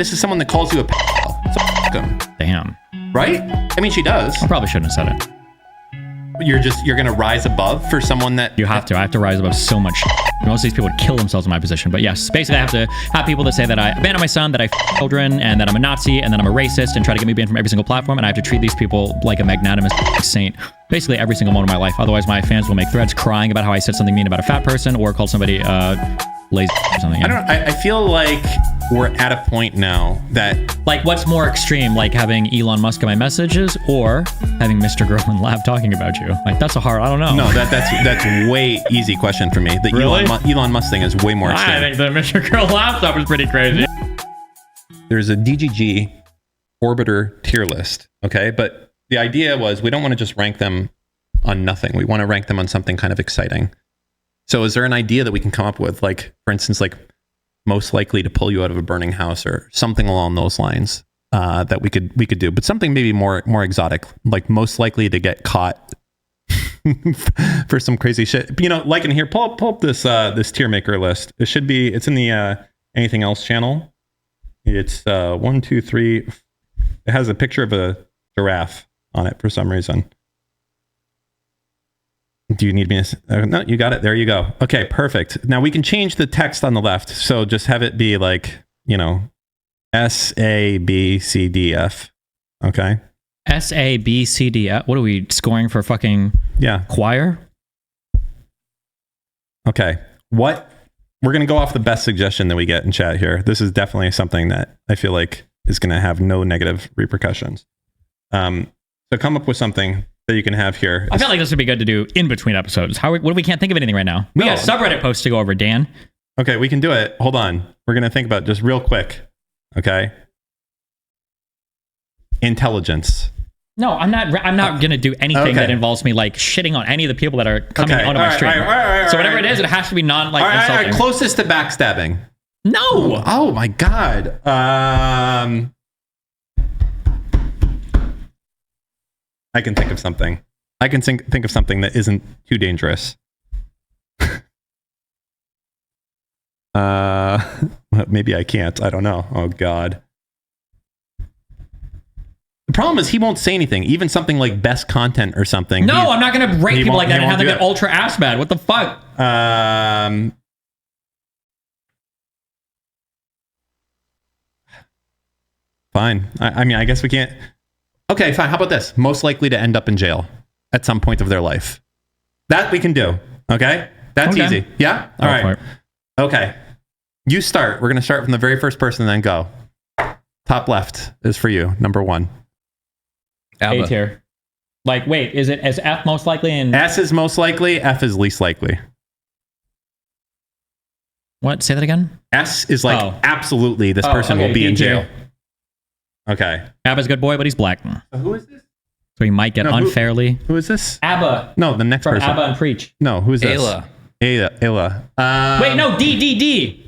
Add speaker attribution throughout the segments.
Speaker 1: This is someone that calls you a pedophile. So fuck him.
Speaker 2: Damn.
Speaker 1: Right? I mean, she does.
Speaker 2: I probably shouldn't have said it.
Speaker 1: You're gonna rise above for someone that
Speaker 2: You have to. I have to rise above so much shit. Most of these people would kill themselves in my position. But yes, basically I have to have people that say that I abandoned my son, that I f children, and that I'm a Nazi, and that I'm a racist, and try to get me banned from every single platform. And I have to treat these people like a magnanimous saint basically every single moment of my life. Otherwise, my fans will make threads crying about how I said something mean about a fat person or called somebody lazy or something.
Speaker 1: I feel like we're at a point now that
Speaker 2: like, what's more extreme, like having Elon Musk in my messages or having Mr. Girl in Lab talking about you? Like, that's a hard, I don't know.
Speaker 1: No, that's way easy question for me. The
Speaker 2: Really?
Speaker 1: Elon Musk thing is way more extreme.
Speaker 2: I think the Mr. Girl Lab stuff is pretty crazy.
Speaker 1: There's a DGG orbiter tier list, okay? But the idea was we don't want to just rank them on nothing. We want to rank them on something kind of exciting. So is there an idea that we can come up with, like, for instance, like most likely to pull you out of a burning house or something along those lines that we could do, but something maybe more exotic, like most likely to get caught for some crazy shit. You know, like in here, pull up this this tier maker list. It's in the anything else channel. It's 1, 2, 3. It has a picture of a giraffe on it for some reason. Do you need me to... No, you got it. There you go. Okay, perfect. Now we can change the text on the left. So just have it be like, you know, S, A, B, C, D, F. Okay?
Speaker 2: S, A, B, C, D, F. What are we scoring for fucking choir?
Speaker 1: Okay. We're going to go off the best suggestion that we get in chat here. This is definitely something that I feel like is going to have no negative repercussions. So come up with something that you can have here.
Speaker 2: I feel like this would be good to do in between episodes. What if we can't think of anything right now? We got subreddit posts to go over, Dan.
Speaker 1: Okay, we can do it. Hold on. We're going to think about it just real quick. Okay. Intelligence.
Speaker 2: No, I'm not going to do anything that involves me like shitting on any of the people that are coming onto my stream. So whatever it is, it has to be insulting.
Speaker 1: All right, closest to backstabbing.
Speaker 2: No.
Speaker 1: Oh my God. I can think of something. I can think of something that isn't too dangerous. Maybe I can't. I don't know. Oh God. The problem is he won't say anything. Even something like best content or something.
Speaker 2: No, I'm not going to rate people like that and have them get ultra ass bad. What the fuck?
Speaker 1: Fine. I mean, I guess we can't. Okay, fine. How about this? Most likely to end up in jail at some point of their life. That we can do. Okay? That's easy. Yeah? All right. Okay. You start. We're going to start from the very first person and then go. Top left is for you. Number 1.
Speaker 2: A tier. Like, wait, is F most likely? And
Speaker 1: S is most likely. F is least likely.
Speaker 2: What? Say that again?
Speaker 1: S is like absolutely this person will be in jail. Okay.
Speaker 2: Abba's a good boy, but he's black.
Speaker 1: So who is this?
Speaker 2: So he might get unfairly.
Speaker 1: Who is this?
Speaker 2: Abba.
Speaker 1: No, the next person.
Speaker 2: Abba and Preach.
Speaker 1: No, who's this?
Speaker 3: Ayla.
Speaker 1: Ayla.
Speaker 2: Wait, no, D.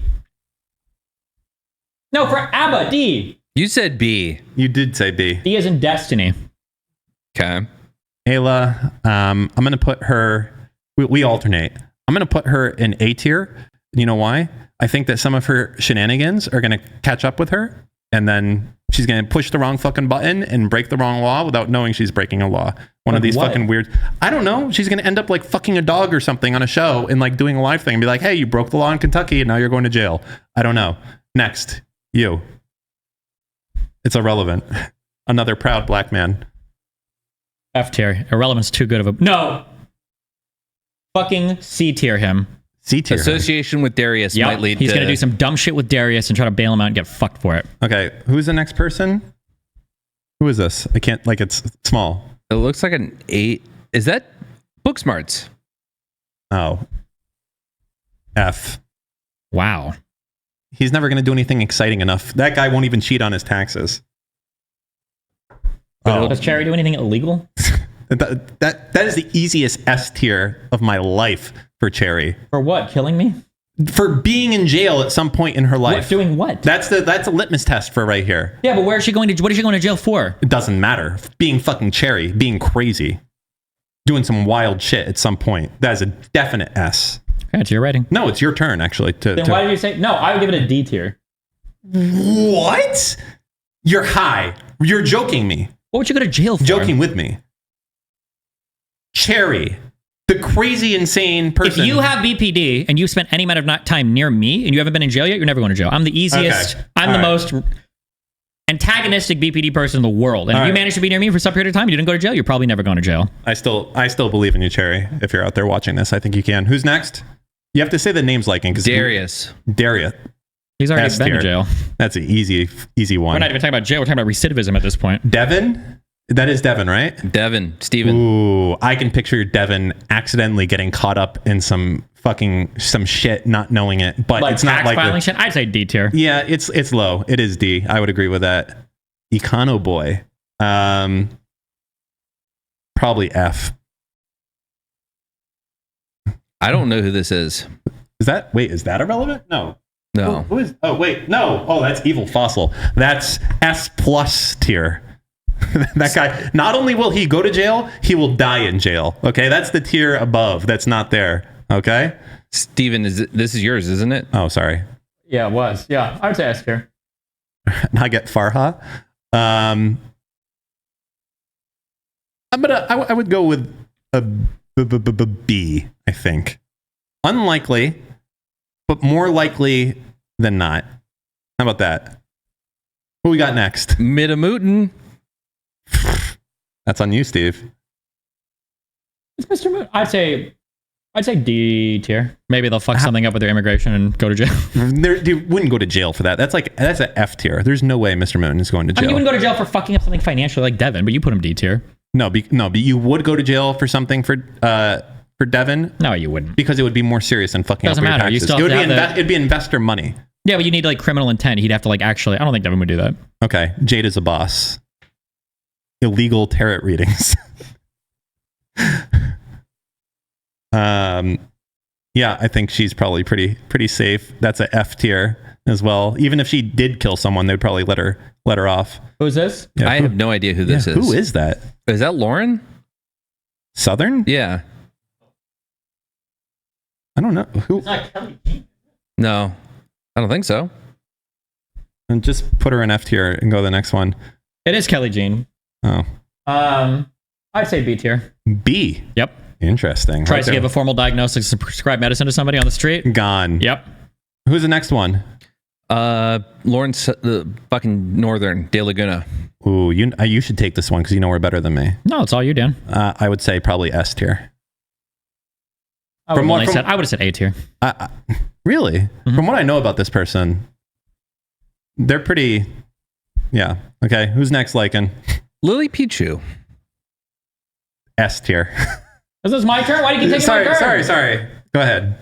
Speaker 2: No, for Abba, D.
Speaker 3: You said B.
Speaker 1: You did say B.
Speaker 2: D is in Destiny.
Speaker 3: Okay.
Speaker 1: Ayla, I'm going to put her... We alternate. I'm going to put her in A tier. You know why? I think that some of her shenanigans are going to catch up with her, and then she's going to push the wrong fucking button and break the wrong law without knowing she's breaking a law. One of these fucking weird... I don't know. She's going to end up like fucking a dog or something on a show and like doing a live thing and be like, hey, you broke the law in Kentucky and now you're going to jail. I don't know. Next. You. It's irrelevant. Another proud black man.
Speaker 2: F tier. Irrelevant's too good of a... No! Fucking C tier him.
Speaker 1: C tier.
Speaker 3: Association with Darius might lead
Speaker 2: He's going to do some dumb shit with Darius and try to bail him out and get fucked for it.
Speaker 1: Okay. Who's the next person? Who is this? I can't... Like, it's small.
Speaker 3: It looks like an 8. Is that Booksmarts?
Speaker 1: Oh. F.
Speaker 2: Wow.
Speaker 1: He's never going to do anything exciting enough. That guy won't even cheat on his taxes.
Speaker 2: Does Cherry do anything illegal?
Speaker 1: that is the easiest S tier of my life for Cherry.
Speaker 2: For what? Killing me?
Speaker 1: For being in jail at some point in her life.
Speaker 2: Doing what?
Speaker 1: That's a litmus test for right here.
Speaker 2: Yeah, but where is she going to? What is she going to jail for?
Speaker 1: It doesn't matter. Being fucking Cherry, being crazy, doing some wild shit at some point. That is a definite S.
Speaker 2: Okay, it's your rating.
Speaker 1: No, it's your turn actually.
Speaker 2: Then why did you say no? I would give it a D tier.
Speaker 1: What? You're high. You're joking me.
Speaker 2: What would you go to jail for?
Speaker 1: Joking with me. Cherry, the crazy, insane
Speaker 2: If
Speaker 1: person.
Speaker 2: you have BPD and you spent any amount of time near me and you haven't been in jail yet, you're never going to jail. I'm the easiest.
Speaker 1: Okay.
Speaker 2: I'm
Speaker 1: All
Speaker 2: the
Speaker 1: right.
Speaker 2: most antagonistic BPD person in the world. And if
Speaker 1: All
Speaker 2: you
Speaker 1: right.
Speaker 2: manage to be near me for some period of time, you didn't go to jail, you're probably never going to jail.
Speaker 1: I still believe in you, Cherry. If you're out there watching this, I think you can. Who's next? You have to say the names like because
Speaker 3: Darius.
Speaker 1: Darius.
Speaker 2: He's already
Speaker 1: S
Speaker 2: been to
Speaker 1: tier.
Speaker 2: jail.
Speaker 1: That's an easy one.
Speaker 2: We're not even talking about jail. We're talking about recidivism at this point.
Speaker 1: Devin. That is Devin, right?
Speaker 3: Devin. Steven.
Speaker 1: Ooh, I can picture Devin accidentally getting caught up in some shit, not knowing it. But
Speaker 2: Like
Speaker 1: it's not
Speaker 2: tax
Speaker 1: like
Speaker 2: filing shit. I'd say D tier.
Speaker 1: Yeah, it's low. It is D. I would agree with that. Econo boy. Probably F.
Speaker 3: I don't know who this is.
Speaker 1: Is that irrelevant? No.
Speaker 3: No.
Speaker 1: Who is? Oh wait, no. Oh, that's Evil Fossil. That's S plus tier. That guy. Not only will he go to jail, he will die in jail. Okay, that's the tier above. That's not there. Okay.
Speaker 3: Steven, this is yours, isn't it?
Speaker 1: Oh, sorry.
Speaker 2: Yeah, it was. Yeah, I would say S tier.
Speaker 1: I get Farha. I would go with a B. I think unlikely, but more likely than not. How about that? What we got next?
Speaker 3: Midamutin.
Speaker 1: That's on you, Steve.
Speaker 2: It's Mr. Moon. I'd say D tier. Maybe they'll fuck something up with their immigration and go to jail.
Speaker 1: They wouldn't go to jail for that. That's an F tier. There's no way Mr. Moon is going to
Speaker 2: I mean,
Speaker 1: jail.
Speaker 2: you wouldn't go to jail for fucking up something financially like Devin, but you put him D tier.
Speaker 1: No, but you would go to jail for something for Devin
Speaker 2: No, you wouldn't.
Speaker 1: because it would be more serious than fucking
Speaker 2: Doesn't
Speaker 1: up your
Speaker 2: matter. You
Speaker 1: taxes.
Speaker 2: still
Speaker 1: It would
Speaker 2: have
Speaker 1: be
Speaker 2: to have
Speaker 1: it'd be investor money.
Speaker 2: Yeah, but you need like criminal intent. He'd have to like actually. I don't think Devin would do that.
Speaker 1: Okay, Jade is a boss. Illegal tarot readings. Yeah, I think she's probably pretty safe. That's a F tier as well. Even if she did kill someone, they'd probably let her off.
Speaker 2: Who's this?
Speaker 1: Yeah,
Speaker 3: I have no idea who this is.
Speaker 1: Who is that?
Speaker 3: Is that Lauren?
Speaker 1: Southern?
Speaker 3: Yeah.
Speaker 1: I don't know. Who?
Speaker 2: not Kelly.
Speaker 3: No, I don't think so.
Speaker 1: And just put her in F tier and go to the next one.
Speaker 2: It is Kelly Jean.
Speaker 1: Oh,
Speaker 2: I'd say B tier.
Speaker 1: B.
Speaker 2: Yep.
Speaker 1: Interesting.
Speaker 2: Tries to give a formal diagnosis and prescribe medicine to somebody on the street.
Speaker 1: Gone.
Speaker 2: Yep.
Speaker 1: Who's the next one?
Speaker 3: Lauren, the fucking Northern De Laguna.
Speaker 1: Ooh, you should take this one because you know her better than me.
Speaker 2: No, it's all you, Dan.
Speaker 1: I would say probably S tier.
Speaker 2: I would have said A tier.
Speaker 1: Really?
Speaker 2: Mm-hmm.
Speaker 1: From what I know about this person, they're pretty. Yeah. Okay. Who's next, Lycan?
Speaker 3: Lily Pichu.
Speaker 1: S tier.
Speaker 2: Is this my turn? Why did you take my turn?
Speaker 1: Sorry. Go ahead.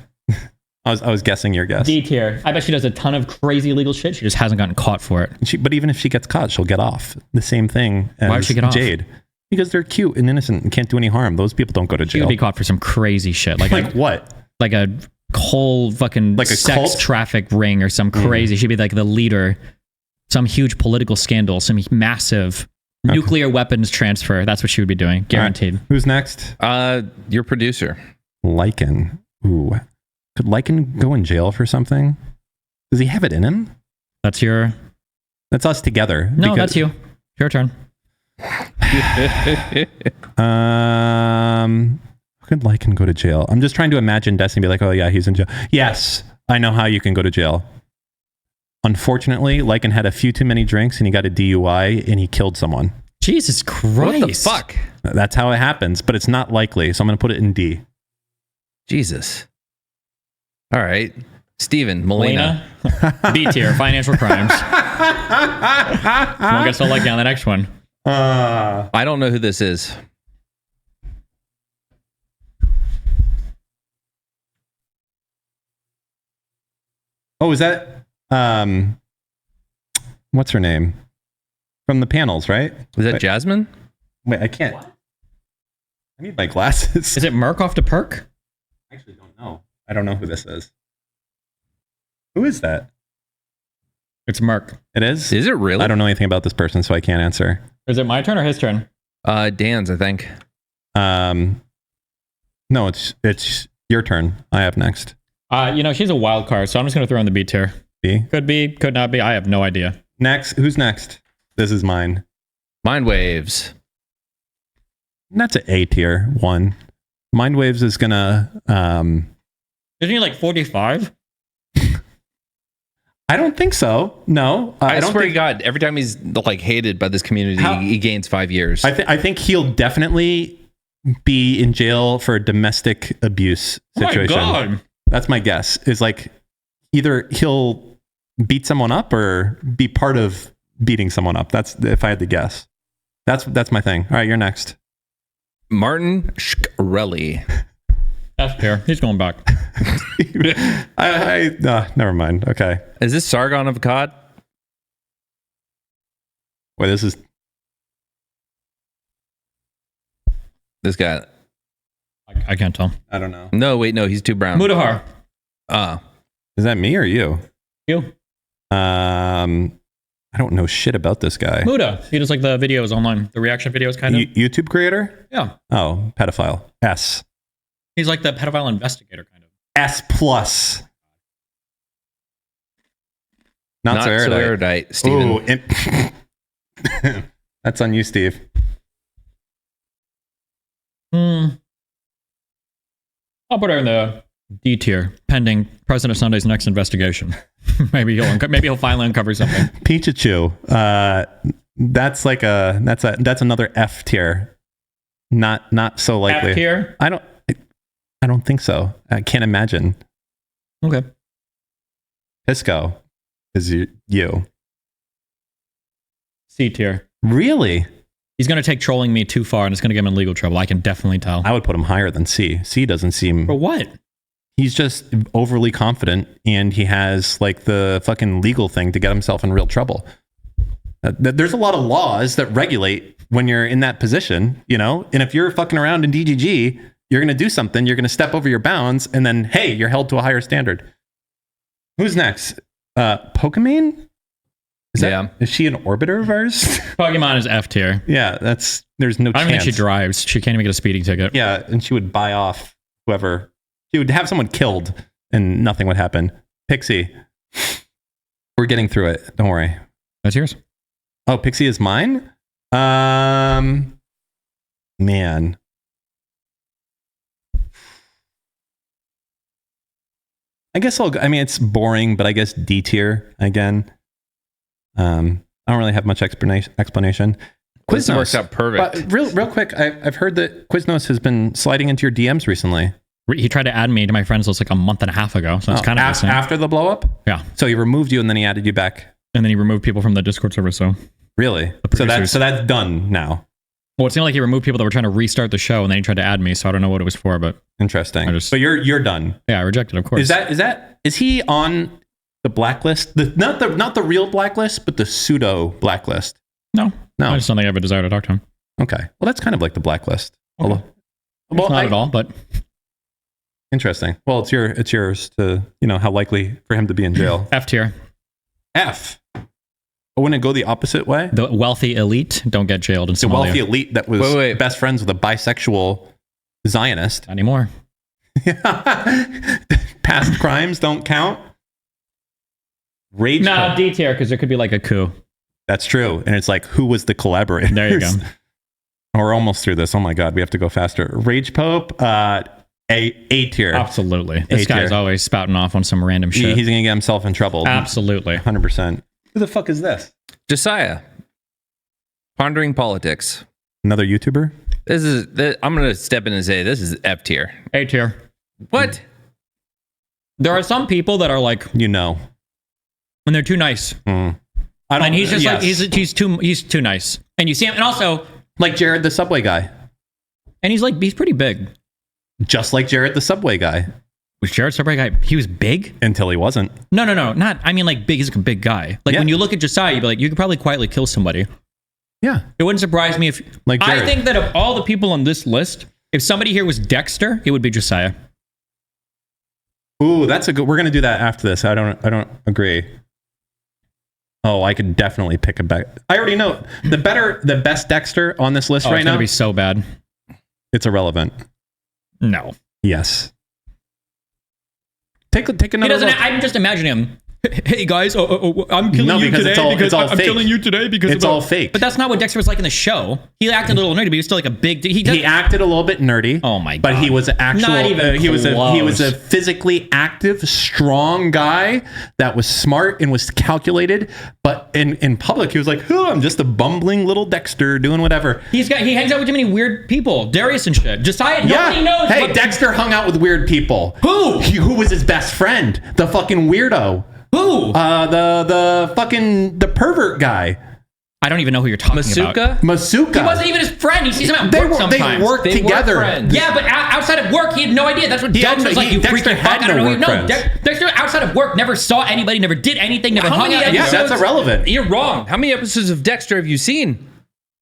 Speaker 1: I was guessing your guess.
Speaker 2: D tier. I bet she does a ton of crazy illegal shit. She just hasn't gotten caught for it.
Speaker 1: But even if she gets caught, she'll get off. The same thing as
Speaker 2: Why would she get off?
Speaker 1: Jade. Because they're cute and innocent and can't do any harm. Those people don't go to
Speaker 2: She
Speaker 1: jail.
Speaker 2: would be caught for some crazy shit.
Speaker 1: Like what?
Speaker 2: Like a whole fucking
Speaker 1: Like a
Speaker 2: sex
Speaker 1: cult?
Speaker 2: traffic ring or some crazy. She'd be like the leader. Some huge political scandal. Some massive nuclear weapons transfer. That's what she would be doing. Guaranteed.
Speaker 1: All right. Who's next?
Speaker 3: Your producer.
Speaker 1: Lycan. Ooh. Could Lycan go in jail for something? Does he have it in him?
Speaker 2: That's your...
Speaker 1: That's us together.
Speaker 2: No, that's you. Your turn.
Speaker 1: Could Lycan go to jail? I'm just trying to imagine Destiny be like, oh yeah, he's in jail. Yes, I know how you can go to jail. Unfortunately, Lycan had a few too many drinks and he got a DUI and he killed someone.
Speaker 2: Jesus Christ.
Speaker 3: What the fuck?
Speaker 1: That's how it happens, but it's not likely. So I'm going to put it in D.
Speaker 3: Jesus. All right. Steven, Melina.
Speaker 2: B tier. Financial crimes. Won't get so lucky on the next one.
Speaker 3: I don't know who this is.
Speaker 1: Oh, is that what's her name? From the panels, right?
Speaker 3: Is that Jasmine?
Speaker 1: Wait, I can't. I need my glasses.
Speaker 2: Is it Murkoff to Perk?
Speaker 1: I actually don't know. I don't know who this is. Who is that?
Speaker 2: It's Merc.
Speaker 1: It is?
Speaker 3: Is it really?
Speaker 1: I don't know anything about this person, so I can't answer.
Speaker 2: Is it my turn or his turn?
Speaker 3: Dan's, I think.
Speaker 1: No, it's your turn. I have next.
Speaker 2: She's a wild card, so I'm just going to throw in the B tier.
Speaker 1: B.
Speaker 2: Could be, could not be. I have no idea.
Speaker 1: Next, who's next? This is mine.
Speaker 3: Mind waves.
Speaker 1: That's an A tier 1. Mindwaves is gonna.
Speaker 2: Isn't he like 45?
Speaker 1: I don't think so. No,
Speaker 3: I
Speaker 1: don't
Speaker 3: swear to
Speaker 1: think.
Speaker 3: God, every time he's like hated by this community,
Speaker 1: How-
Speaker 3: he gains 5 years.
Speaker 1: I think he'll definitely be in jail for a domestic abuse situation.
Speaker 2: Oh my God.
Speaker 1: That's my guess. Is like either he'll beat someone up or be part of beating someone up. That's if I had to guess. That's my thing. All right, you're next.
Speaker 3: Martin Shkreli.
Speaker 2: F tier. He's going back.
Speaker 1: Never mind. Okay.
Speaker 3: Is this Sargon of Akkad?
Speaker 1: Wait, this is
Speaker 3: This guy.
Speaker 2: I can't tell.
Speaker 1: I don't know.
Speaker 3: No, wait, no, he's too brown.
Speaker 2: Mudahar.
Speaker 1: Is that me or you?
Speaker 2: You.
Speaker 1: I don't know shit about this guy.
Speaker 2: Muda. He does like the videos online, the reaction videos kind of.
Speaker 1: YouTube creator?
Speaker 2: Yeah.
Speaker 1: Oh, pedophile. S.
Speaker 2: He's like the pedophile investigator kind of.
Speaker 1: S plus. Not so erudite.
Speaker 3: erudite, Steven.
Speaker 1: Ooh, that's on you, Steve.
Speaker 2: I'll put her in the D tier, pending President Sunday's next investigation. maybe he'll finally uncover something.
Speaker 1: Pichachu. That's like that's another F tier. Not so likely.
Speaker 2: F tier.
Speaker 1: I don't think so. I can't imagine.
Speaker 2: Okay.
Speaker 1: Pisco is you.
Speaker 2: C tier.
Speaker 1: Really?
Speaker 2: He's going to take trolling me too far and it's going to get him in legal trouble. I can definitely tell.
Speaker 1: I would put him higher than C. C doesn't seem.
Speaker 2: For what?
Speaker 1: He's just overly confident and he has like the fucking legal thing to get himself in real trouble. There's a lot of laws that regulate when you're in that position, you know? And if you're fucking around in DGG, you're going to do something, you're going to step over your bounds, and then, hey, you're held to a higher standard. Who's next? Pokemon? Is she an orbiter of ours?
Speaker 2: Pokemon is F tier.
Speaker 1: Yeah, there's no
Speaker 2: I don't
Speaker 1: chance.
Speaker 2: think she drives. She can't even get a speeding ticket.
Speaker 1: Yeah, and she would buy off whoever. She would have someone killed and nothing would happen. Pixie. We're getting through it. Don't worry.
Speaker 2: That's yours.
Speaker 1: Oh, Pixie is mine? Man. I guess I mean, it's boring, but I guess D tier again. I don't really have much explanation.
Speaker 3: This works out perfect.
Speaker 1: But real quick, I've heard that Quiznos has been sliding into your DMs recently.
Speaker 2: He tried to add me to my friends list like a month and a half ago. So it's kind of the same.
Speaker 1: After the blow up?
Speaker 2: Yeah.
Speaker 1: So he removed you and then he added you back.
Speaker 2: And then he removed people from the Discord server. So
Speaker 1: Really? So that's done now.
Speaker 2: well, it seemed like he removed people that were trying to restart the show, and then he tried to add me. So I don't know what it was for, but
Speaker 1: Interesting.
Speaker 2: I
Speaker 1: But you're done.
Speaker 2: yeah, I rejected, of course.
Speaker 1: Is he on the blacklist? Not the real blacklist, but the pseudo blacklist.
Speaker 2: No.
Speaker 1: No.
Speaker 2: I just don't think I have a desire to talk to him.
Speaker 1: Okay. Well, that's kind of like the blacklist.
Speaker 2: Okay.
Speaker 1: Although-
Speaker 2: It's not at all, but
Speaker 1: Interesting. Well, it's yours to, how likely for him to be in jail.
Speaker 2: F tier.
Speaker 1: F. But wouldn't it go the opposite way?
Speaker 2: The wealthy elite don't get jailed in
Speaker 1: The
Speaker 2: Somalia.
Speaker 1: wealthy elite that was
Speaker 3: Wait.
Speaker 1: best friends with a bisexual Zionist.
Speaker 2: Not anymore.
Speaker 1: Past crimes don't count. Rage.
Speaker 2: No,
Speaker 1: Pope.
Speaker 2: D tier, because there could be like a coup.
Speaker 1: That's true. And it's like, who was the collaborator?
Speaker 2: There you go.
Speaker 1: We're almost through this. Oh my God, we have to go faster. Rage Pope, A tier.
Speaker 2: Absolutely. This
Speaker 1: A-tier.
Speaker 2: guy's always spouting off on some random shit.
Speaker 1: He's going to get himself in trouble.
Speaker 2: Absolutely.
Speaker 1: 100%. Who the fuck is this?
Speaker 3: Josiah. Pondering politics.
Speaker 1: Another YouTuber?
Speaker 3: I'm going to step in and say this is F tier.
Speaker 2: A tier.
Speaker 3: What?
Speaker 2: There are some people that are like,
Speaker 1: You know.
Speaker 2: when they're too nice.
Speaker 1: I don't,
Speaker 2: And he's just like,
Speaker 1: yes.
Speaker 2: he's too nice. And you see him, and also,
Speaker 1: like Jared the Subway guy.
Speaker 2: and he's pretty big.
Speaker 1: Just like Jared the Subway guy.
Speaker 2: Was Jared Subway guy, he was big?
Speaker 1: Until he wasn't.
Speaker 2: No, not, I mean like big, he's like a big guy. Like
Speaker 1: Yeah.
Speaker 2: when you look at Josiah, you'd be like, you could probably quietly kill somebody.
Speaker 1: Yeah.
Speaker 2: It wouldn't surprise me if,
Speaker 1: Like
Speaker 2: I
Speaker 1: Jared.
Speaker 2: think that of all the people on this list, if somebody here was Dexter, it would be Josiah.
Speaker 1: Ooh, that's a good. We're going to do that after this. I don't agree. Oh, I could definitely pick a back. I already know the best Dexter on this list
Speaker 2: Oh,
Speaker 1: right
Speaker 2: it's going
Speaker 1: now.
Speaker 2: to be so bad.
Speaker 1: It's irrelevant.
Speaker 2: No.
Speaker 1: Yes. Take
Speaker 2: He
Speaker 1: another
Speaker 2: doesn't,
Speaker 1: look.
Speaker 2: I'm just imagining him hey guys, I'm killing
Speaker 1: No,
Speaker 2: you
Speaker 1: because
Speaker 2: today
Speaker 1: it's all
Speaker 2: I'm
Speaker 1: fake.
Speaker 2: killing you today because
Speaker 1: It's all fake.
Speaker 2: But that's not what Dexter was like in the show. He acted a little nerdy, but he was still like a big.
Speaker 1: He acted a little bit nerdy.
Speaker 2: Oh my
Speaker 1: But
Speaker 2: God.
Speaker 1: he was an actual.
Speaker 2: Not even
Speaker 1: he was
Speaker 2: close.
Speaker 1: a physically active, strong guy that was smart and was calculated. But in public, he was like, "Oh, I'm just a bumbling little Dexter doing whatever."
Speaker 2: he hangs out with too many weird people, Darius and shit. Josiah, nobody knows.
Speaker 1: Hey,
Speaker 2: what-
Speaker 1: Dexter hung out with weird people.
Speaker 2: Who?
Speaker 1: Who was his best friend? The fucking weirdo.
Speaker 2: Who?
Speaker 1: The pervert guy.
Speaker 2: I don't even know who you're talking about.
Speaker 1: Masuka.
Speaker 2: He wasn't even his friend. He sees him at
Speaker 1: They
Speaker 2: work sometimes.
Speaker 1: They worked together.
Speaker 3: friends.
Speaker 2: Yeah, but outside of work, he had no idea. That's what
Speaker 1: He had
Speaker 2: Dexter was
Speaker 1: no-
Speaker 2: like. You
Speaker 1: Dexter
Speaker 2: freaking
Speaker 1: had
Speaker 2: fuck. I don't
Speaker 1: no
Speaker 2: know.
Speaker 1: work
Speaker 2: No,
Speaker 1: friends.
Speaker 2: Dexter outside of work never saw anybody, never did anything, never hung out.
Speaker 1: Yeah, that's irrelevant.
Speaker 3: You're wrong. How many episodes of Dexter have you seen?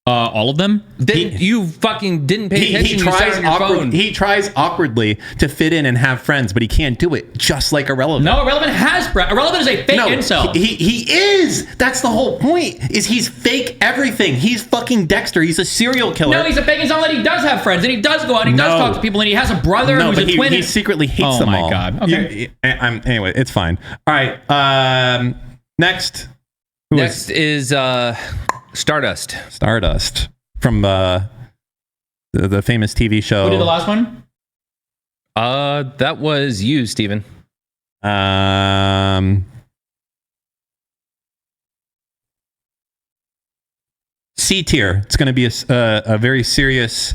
Speaker 2: All of them.
Speaker 3: You fucking didn't pay attention. You sat on your phone.
Speaker 1: He tries awkwardly to fit in and have friends, but he can't do it. Just like Irrelevant.
Speaker 2: No, Irrelevant has Irrelevant is a fake incel.
Speaker 1: He is. That's the whole point. Is he's fake everything. He's fucking Dexter. He's a serial killer.
Speaker 2: No, he's a fake incel that he does have friends and he does go out and he does
Speaker 1: No.
Speaker 2: talk to people and he has a brother
Speaker 1: No,
Speaker 2: who's
Speaker 1: but
Speaker 2: a twin.
Speaker 1: he secretly hates
Speaker 2: Oh
Speaker 1: them
Speaker 2: my
Speaker 1: all.
Speaker 2: God. Okay.
Speaker 1: Anyway, it's fine. All right. Next.
Speaker 3: Next is Stardust.
Speaker 1: Stardust from the famous TV show.
Speaker 2: Who did the last one?
Speaker 3: That was you, Steven.
Speaker 1: C tier. It's going to be a very serious.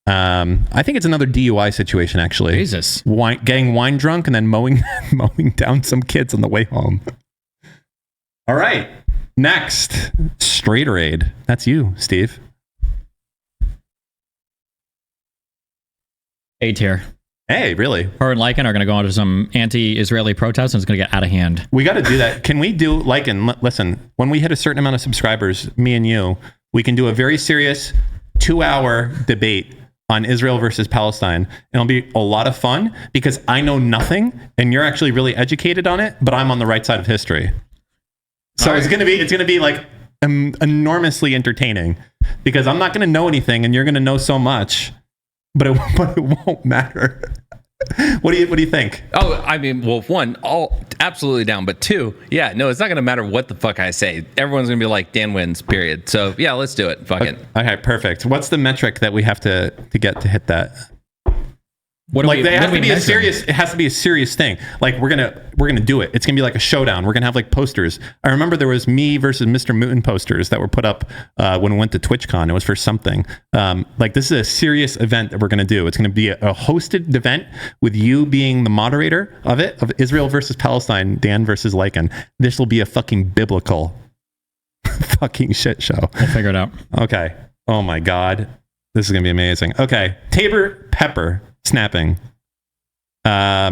Speaker 1: I think it's another DUI situation, actually.
Speaker 2: Jesus.
Speaker 1: Getting wine drunk and then mowing down some kids on the way home. All right. Next, Straighter Aid. That's you, Steve.
Speaker 2: A tier.
Speaker 1: Hey, really?
Speaker 2: Her and Lycan are going to go into some anti-Israeli protests and it's going to get out of hand.
Speaker 1: We got to do that. Can we do listen, when we hit a certain amount of subscribers, me and you, we can do a very serious 2-hour debate on Israel versus Palestine. And it'll be a lot of fun because I know nothing and you're actually really educated on it, but I'm on the right side of history. So it's going to be like enormously entertaining because I'm not going to know anything and you're going to know so much, but it won't matter. What do you think?
Speaker 3: Oh, I mean, well, one, absolutely down, but two, yeah, no, it's not gonna matter what the fuck I say. Everyone's gonna be like, Dan wins, period. So yeah, let's do it. Fuck it.
Speaker 1: Okay, perfect. What's the metric that we have to get to hit that? It has to be a serious thing. Like we're gonna do it. It's gonna be like a showdown. We're gonna have like posters. I remember there was me versus Mr. Mutin posters that were put up when we went to TwitchCon. It was for something. Like this is a serious event that we're gonna do. It's gonna be a hosted event with you being the moderator of it, of Israel versus Palestine, Dan versus Lycan. This will be a fucking biblical fucking shit show.
Speaker 2: We'll figure it out.
Speaker 1: Okay. Oh my God. This is gonna be amazing. Okay. Tabor Pepper. Snapping. I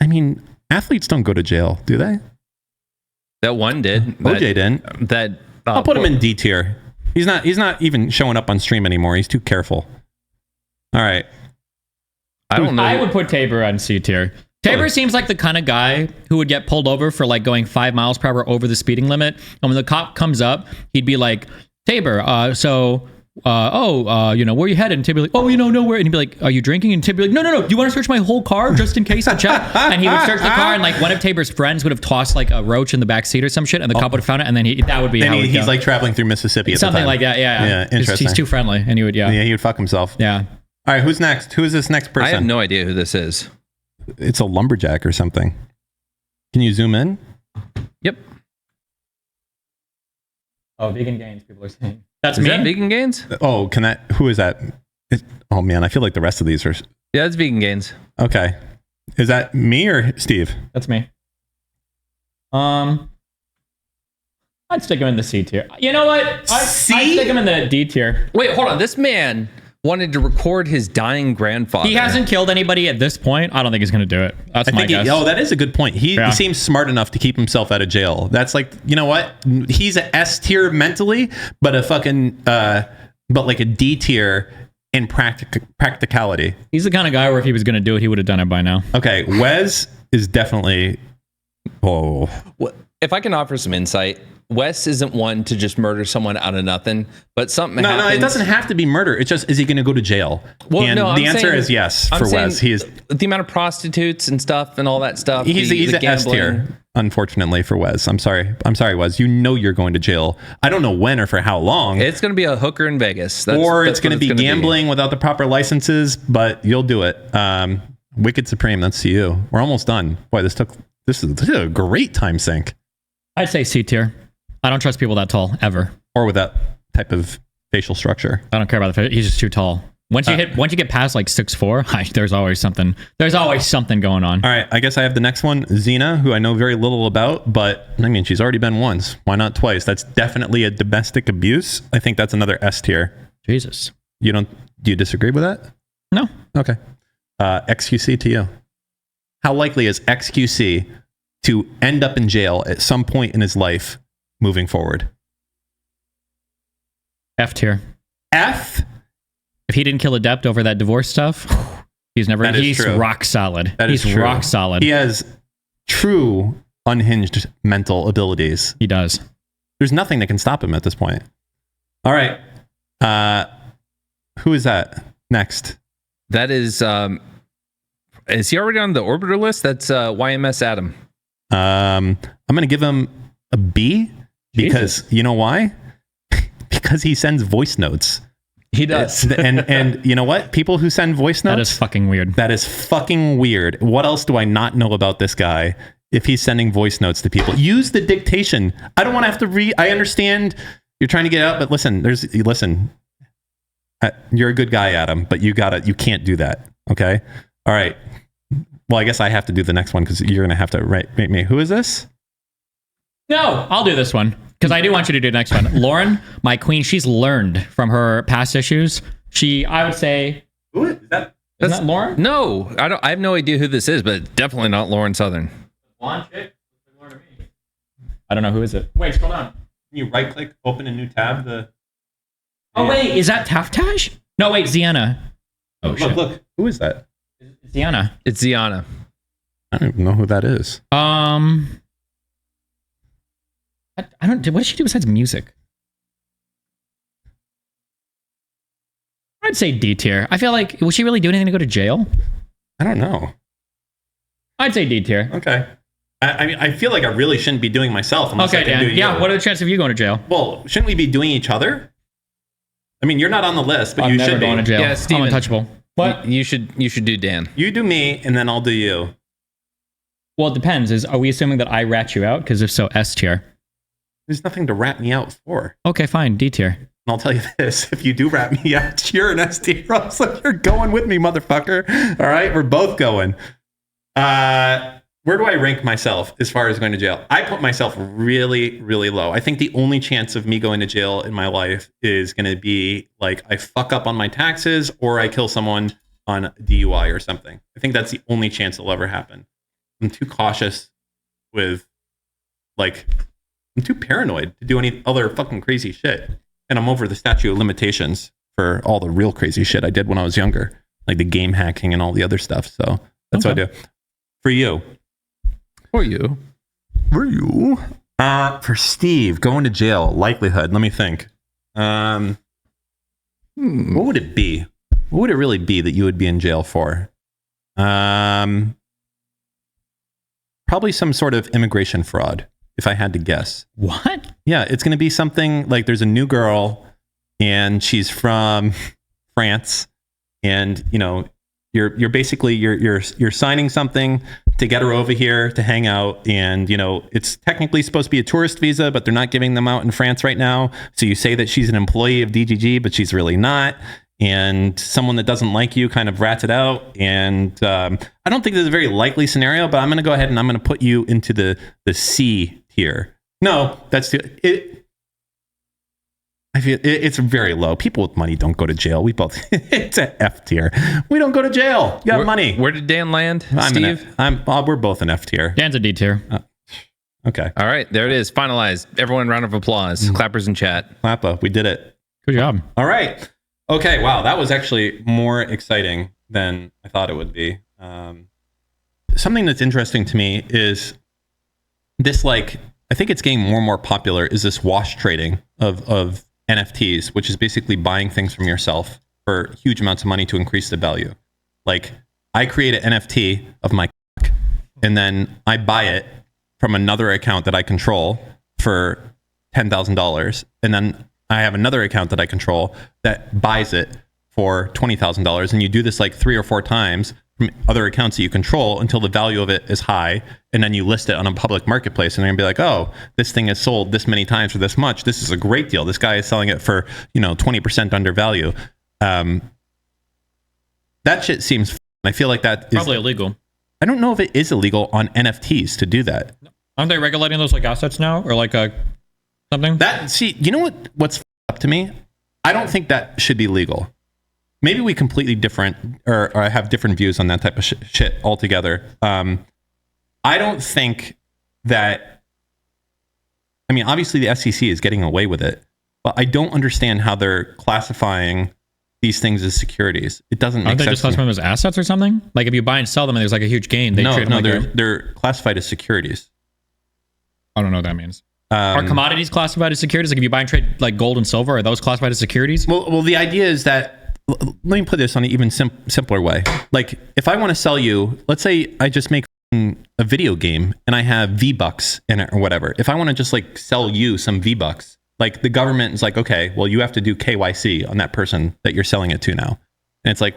Speaker 1: mean, athletes don't go to jail, do they?
Speaker 3: That one did.
Speaker 1: OJ didn't.
Speaker 3: That
Speaker 1: I'll put him in D tier. He's not even showing up on stream anymore. He's too careful. All right.
Speaker 3: I don't know.
Speaker 2: I would put Tabor on C tier. Tabor seems like the kind of guy who would get pulled over for like going 5 miles per hour over the speeding limit. And when the cop comes up, he'd be like, Tabor, where are you headed? And Tabor would be like, nowhere. And he'd be like, are you drinking? And Tabor would be like, no. Do you want to search my whole car just in case to check? And he would search the car and like one of Tabor's friends would have tossed like a roach in the back seat or some shit and the cop would have found it. And then that would be how he'd
Speaker 1: he's
Speaker 2: go.
Speaker 1: like traveling through Mississippi at
Speaker 2: Something
Speaker 1: the time.
Speaker 2: like that. Yeah.
Speaker 1: Yeah, interesting.
Speaker 2: He's too friendly and he would,
Speaker 1: Yeah, he would fuck himself.
Speaker 2: Yeah.
Speaker 1: All right, who's next? Who is this next person?
Speaker 3: I have no idea who this is.
Speaker 1: It's a lumberjack or something. Can you zoom in?
Speaker 3: Yep.
Speaker 2: Oh, vegan gains, people are saying. That's
Speaker 3: Is
Speaker 2: me.
Speaker 3: that Vegan Gains?
Speaker 1: Oh, who is that? Oh man, I feel like the rest of these are...
Speaker 3: Yeah, that's Vegan Gains.
Speaker 1: Okay. Is that me or Steve?
Speaker 2: That's me. I'd stick him in the C tier. You know what? I'd stick him in the D tier.
Speaker 3: Wait, hold on. This man wanted to record his dying grandfather.
Speaker 2: He hasn't killed anybody at this point. I don't think he's going to do it. That's my guess.
Speaker 1: That is a good point. He seems smart enough to keep himself out of jail. That's like, you know what? He's a S tier mentally, but a fucking, but like a D tier in practicality.
Speaker 2: He's the kind of guy where if he was going to do it, he would have done it by now.
Speaker 1: Okay, Wes is definitely... Oh.
Speaker 3: if I can offer some insight, Wes isn't one to just murder someone out of nothing, but something
Speaker 1: No,
Speaker 3: happens.
Speaker 1: it doesn't have to be murder. It's just, is he going to go to jail?
Speaker 3: Well,
Speaker 1: and
Speaker 3: no,
Speaker 1: the answer is yes for Wes. He is.
Speaker 3: The amount of prostitutes and stuff and all that stuff.
Speaker 1: He's
Speaker 3: the
Speaker 1: an S tier, unfortunately, for Wes. I'm sorry, Wes. You know you're going to jail. I don't know when or for how long.
Speaker 3: It's going to be a hooker in Vegas. That's
Speaker 1: It's
Speaker 3: what
Speaker 1: going to be gambling without the proper licenses, but you'll do it. Wicked Supreme, that's to you. We're almost done. Boy, this is a great time sink.
Speaker 2: I'd say C tier. I don't trust people that tall ever.
Speaker 1: Or with that type of facial structure.
Speaker 2: I don't care about the face. He's just too tall. Once you get past like 6'4", there's always something. There's always something going on.
Speaker 1: All right, I guess I have the next one, Xena, who I know very little about, but I mean, she's already been once. Why not twice? That's definitely a domestic abuse. I think that's another S tier.
Speaker 2: Jesus.
Speaker 1: Do you disagree with that?
Speaker 2: No.
Speaker 1: Okay. XQC to you. How likely is XQC to end up in jail at some point in his life moving forward?
Speaker 2: F tier.
Speaker 1: F?
Speaker 2: If he didn't kill Adept over that divorce stuff, he's
Speaker 1: true.
Speaker 2: rock solid.
Speaker 1: He's
Speaker 2: true. Rock solid.
Speaker 1: He has true unhinged mental abilities.
Speaker 2: He does.
Speaker 1: There's nothing that can stop him at this point. All right. Who is that next?
Speaker 3: That is he already on the orbiter list? That's YMS Adam.
Speaker 1: I'm going to give him a B because you know why? Because he sends voice notes.
Speaker 3: He does.
Speaker 1: and you know what? People who send voice notes.
Speaker 2: That is fucking weird.
Speaker 1: That is fucking weird. What else do I not know about this guy if he's sending voice notes to people? Use the dictation. I don't want to have to read. I understand you're trying to get out, but listen, you're a good guy, Adam, but you can't do that. Okay. All right. Well, I guess I have to do the next one because you're going to have to rate me. Who is this?
Speaker 2: No, I'll do this one because I do want you to do the next one. Lauren, my queen, she's learned from her past issues. I would say,
Speaker 1: Who is that?
Speaker 2: isn't that Lauren?
Speaker 3: No, I have no idea who this is, but definitely not Lauren Southern.
Speaker 2: Blonde chick? I don't know. Who is it? Wait, scroll down.
Speaker 1: Can you right click, open a new tab?
Speaker 2: Oh, wait, is that Taftash? No, wait, Ziana. Oh, shit.
Speaker 1: Look. Who is that?
Speaker 2: Ziana.
Speaker 3: It's Ziana.
Speaker 1: I don't even know who that is.
Speaker 2: I don't. What does she do besides music? I'd say D tier. I feel like, will she really do anything to go to jail?
Speaker 1: I don't know.
Speaker 2: I'd say D tier.
Speaker 1: Okay. I mean, I feel like I really shouldn't be doing myself. Unless
Speaker 2: Okay,
Speaker 1: I can
Speaker 2: Dan.
Speaker 1: do
Speaker 2: Yeah,
Speaker 1: you.
Speaker 2: what are the chances of you going to jail?
Speaker 1: Well, shouldn't we be doing each other? I mean, you're not on the list, but
Speaker 2: I'm
Speaker 1: you
Speaker 2: never
Speaker 1: should be.
Speaker 2: going to jail.
Speaker 3: Yeah,
Speaker 2: I'm
Speaker 3: Steven.
Speaker 2: untouchable. What?
Speaker 3: You should do Dan.
Speaker 1: You do me, and then I'll do you.
Speaker 2: Well, it depends. Are we assuming that I rat you out? Because if so, S tier.
Speaker 1: There's nothing to rat me out for.
Speaker 2: Okay, fine. D tier.
Speaker 1: And I'll tell you this: if you do rat me out, you're an ST. So you're going with me, motherfucker. All right, we're both going. Where do I rank myself as far as going to jail? I put myself really, really low. I think the only chance of me going to jail in my life is going to be like I fuck up on my taxes or I kill someone on DUI or something. I think that's the only chance it'll ever happen. I'm too cautious with, like, I'm too paranoid to do any other fucking crazy shit. And I'm over the statute of limitations for all the real crazy shit I did when I was younger, like the game hacking and all the other stuff. So that's what I do. For you.
Speaker 3: For you.
Speaker 1: For Steve, going to jail, likelihood. Let me think. What would it be? What would it really be that you would be in jail for? Probably some sort of immigration fraud, if I had to guess.
Speaker 2: What?
Speaker 1: Yeah, it's going to be something like there's a new girl and she's from France, and you know, you're basically you're signing something to get her over here to hang out, and you know, it's technically supposed to be a tourist visa, but they're not giving them out in France right now. So you say that she's an employee of DGG, but she's really not. And someone that doesn't like you kind of rats it out. And I don't think this is a very likely scenario, but I'm going to go ahead and I'm going to put you into the C tier. No, that's it. I feel it's very low. People with money don't go to jail. We both, it's an F tier. We don't go to jail. You have money.
Speaker 3: Where did Dan land, Steve?
Speaker 1: We're both an F tier.
Speaker 2: Dan's a D tier.
Speaker 1: Okay.
Speaker 3: All right, there it is. Finalized. Everyone, round of applause. Clappers in chat.
Speaker 1: Klappa, we did it.
Speaker 2: Good job.
Speaker 1: All right. Okay. Wow. That was actually more exciting than I thought it would be. Something that's interesting to me is this, like, I think it's getting more and more popular is this wash trading of NFTs, which is basically buying things from yourself for huge amounts of money to increase the value. Like I create an NFT of my cock, and then I buy it from another account that I control for $10,000. And then I have another account that I control that buys it for $20,000. And you do this like 3 or 4 times from other accounts that you control until the value of it is high. And then you list it on a public marketplace and they're gonna be like, oh, this thing is sold this many times for this much. This is a great deal. This guy is selling it for, 20% under value. That shit seems, I feel like that is
Speaker 2: Probably illegal.
Speaker 1: I don't know if it is illegal on NFTs to do that.
Speaker 2: Aren't they regulating those like assets now, or like something?
Speaker 1: You know what's up to me? I don't think that should be legal. Maybe we completely different or have different views on that type of shit altogether. I don't think that. I mean, obviously the SEC is getting away with it, but I don't understand how they're classifying these things as securities. It doesn't make
Speaker 2: Aren't they
Speaker 1: sense.
Speaker 2: just classifying them as assets or something? Like if you buy and sell them and there's like a huge gain, they treat them like
Speaker 1: they're classified as securities.
Speaker 2: I don't know what that means. Are commodities classified as securities? Like if you buy and trade like gold and silver, are those classified as securities?
Speaker 1: Well, the idea is that, let me put this on an even simpler way. Like if I want to sell you, let's say I just make a video game and I have V-Bucks in it or whatever. If I want to just like sell you some V-Bucks, like the government is like, okay, well you have to do KYC on that person that you're selling it to now. And it's like,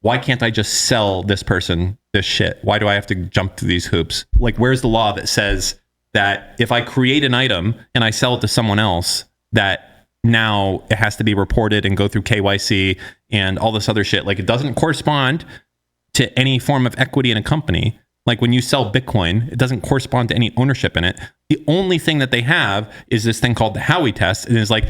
Speaker 1: why can't I just sell this person this shit? Why do I have to jump through these hoops? Like where's the law that says that if I create an item and I sell it to someone else, that now it has to be reported and go through KYC and all this other shit? Like it doesn't correspond to any form of equity in a company. Like when you sell Bitcoin, it doesn't correspond to any ownership in it. The only thing that they have is this thing called the Howey test. And it's like,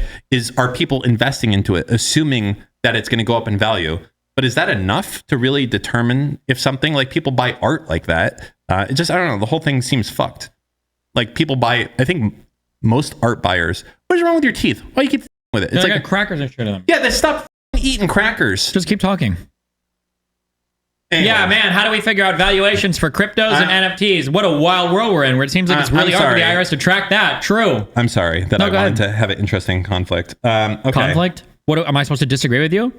Speaker 1: are people investing into it, assuming that it's going to go up in value? But is that enough to really determine if something, like people buy art like that? I don't know. The whole thing seems fucked. Like people buy, I think most art buyers, what is wrong with your teeth? Why do you keep with it?
Speaker 2: It's like crackers and shit in them.
Speaker 1: Yeah, they stop eating crackers.
Speaker 2: Just keep talking.
Speaker 1: Anyway.
Speaker 2: Yeah, man, how do we figure out valuations for cryptos and NFTs? What a wild world we're in, where it seems like it's really hard for the IRS to track that. True.
Speaker 1: I'm sorry that I wanted to have an interesting conflict. Okay.
Speaker 2: Conflict? What am I supposed to disagree with you?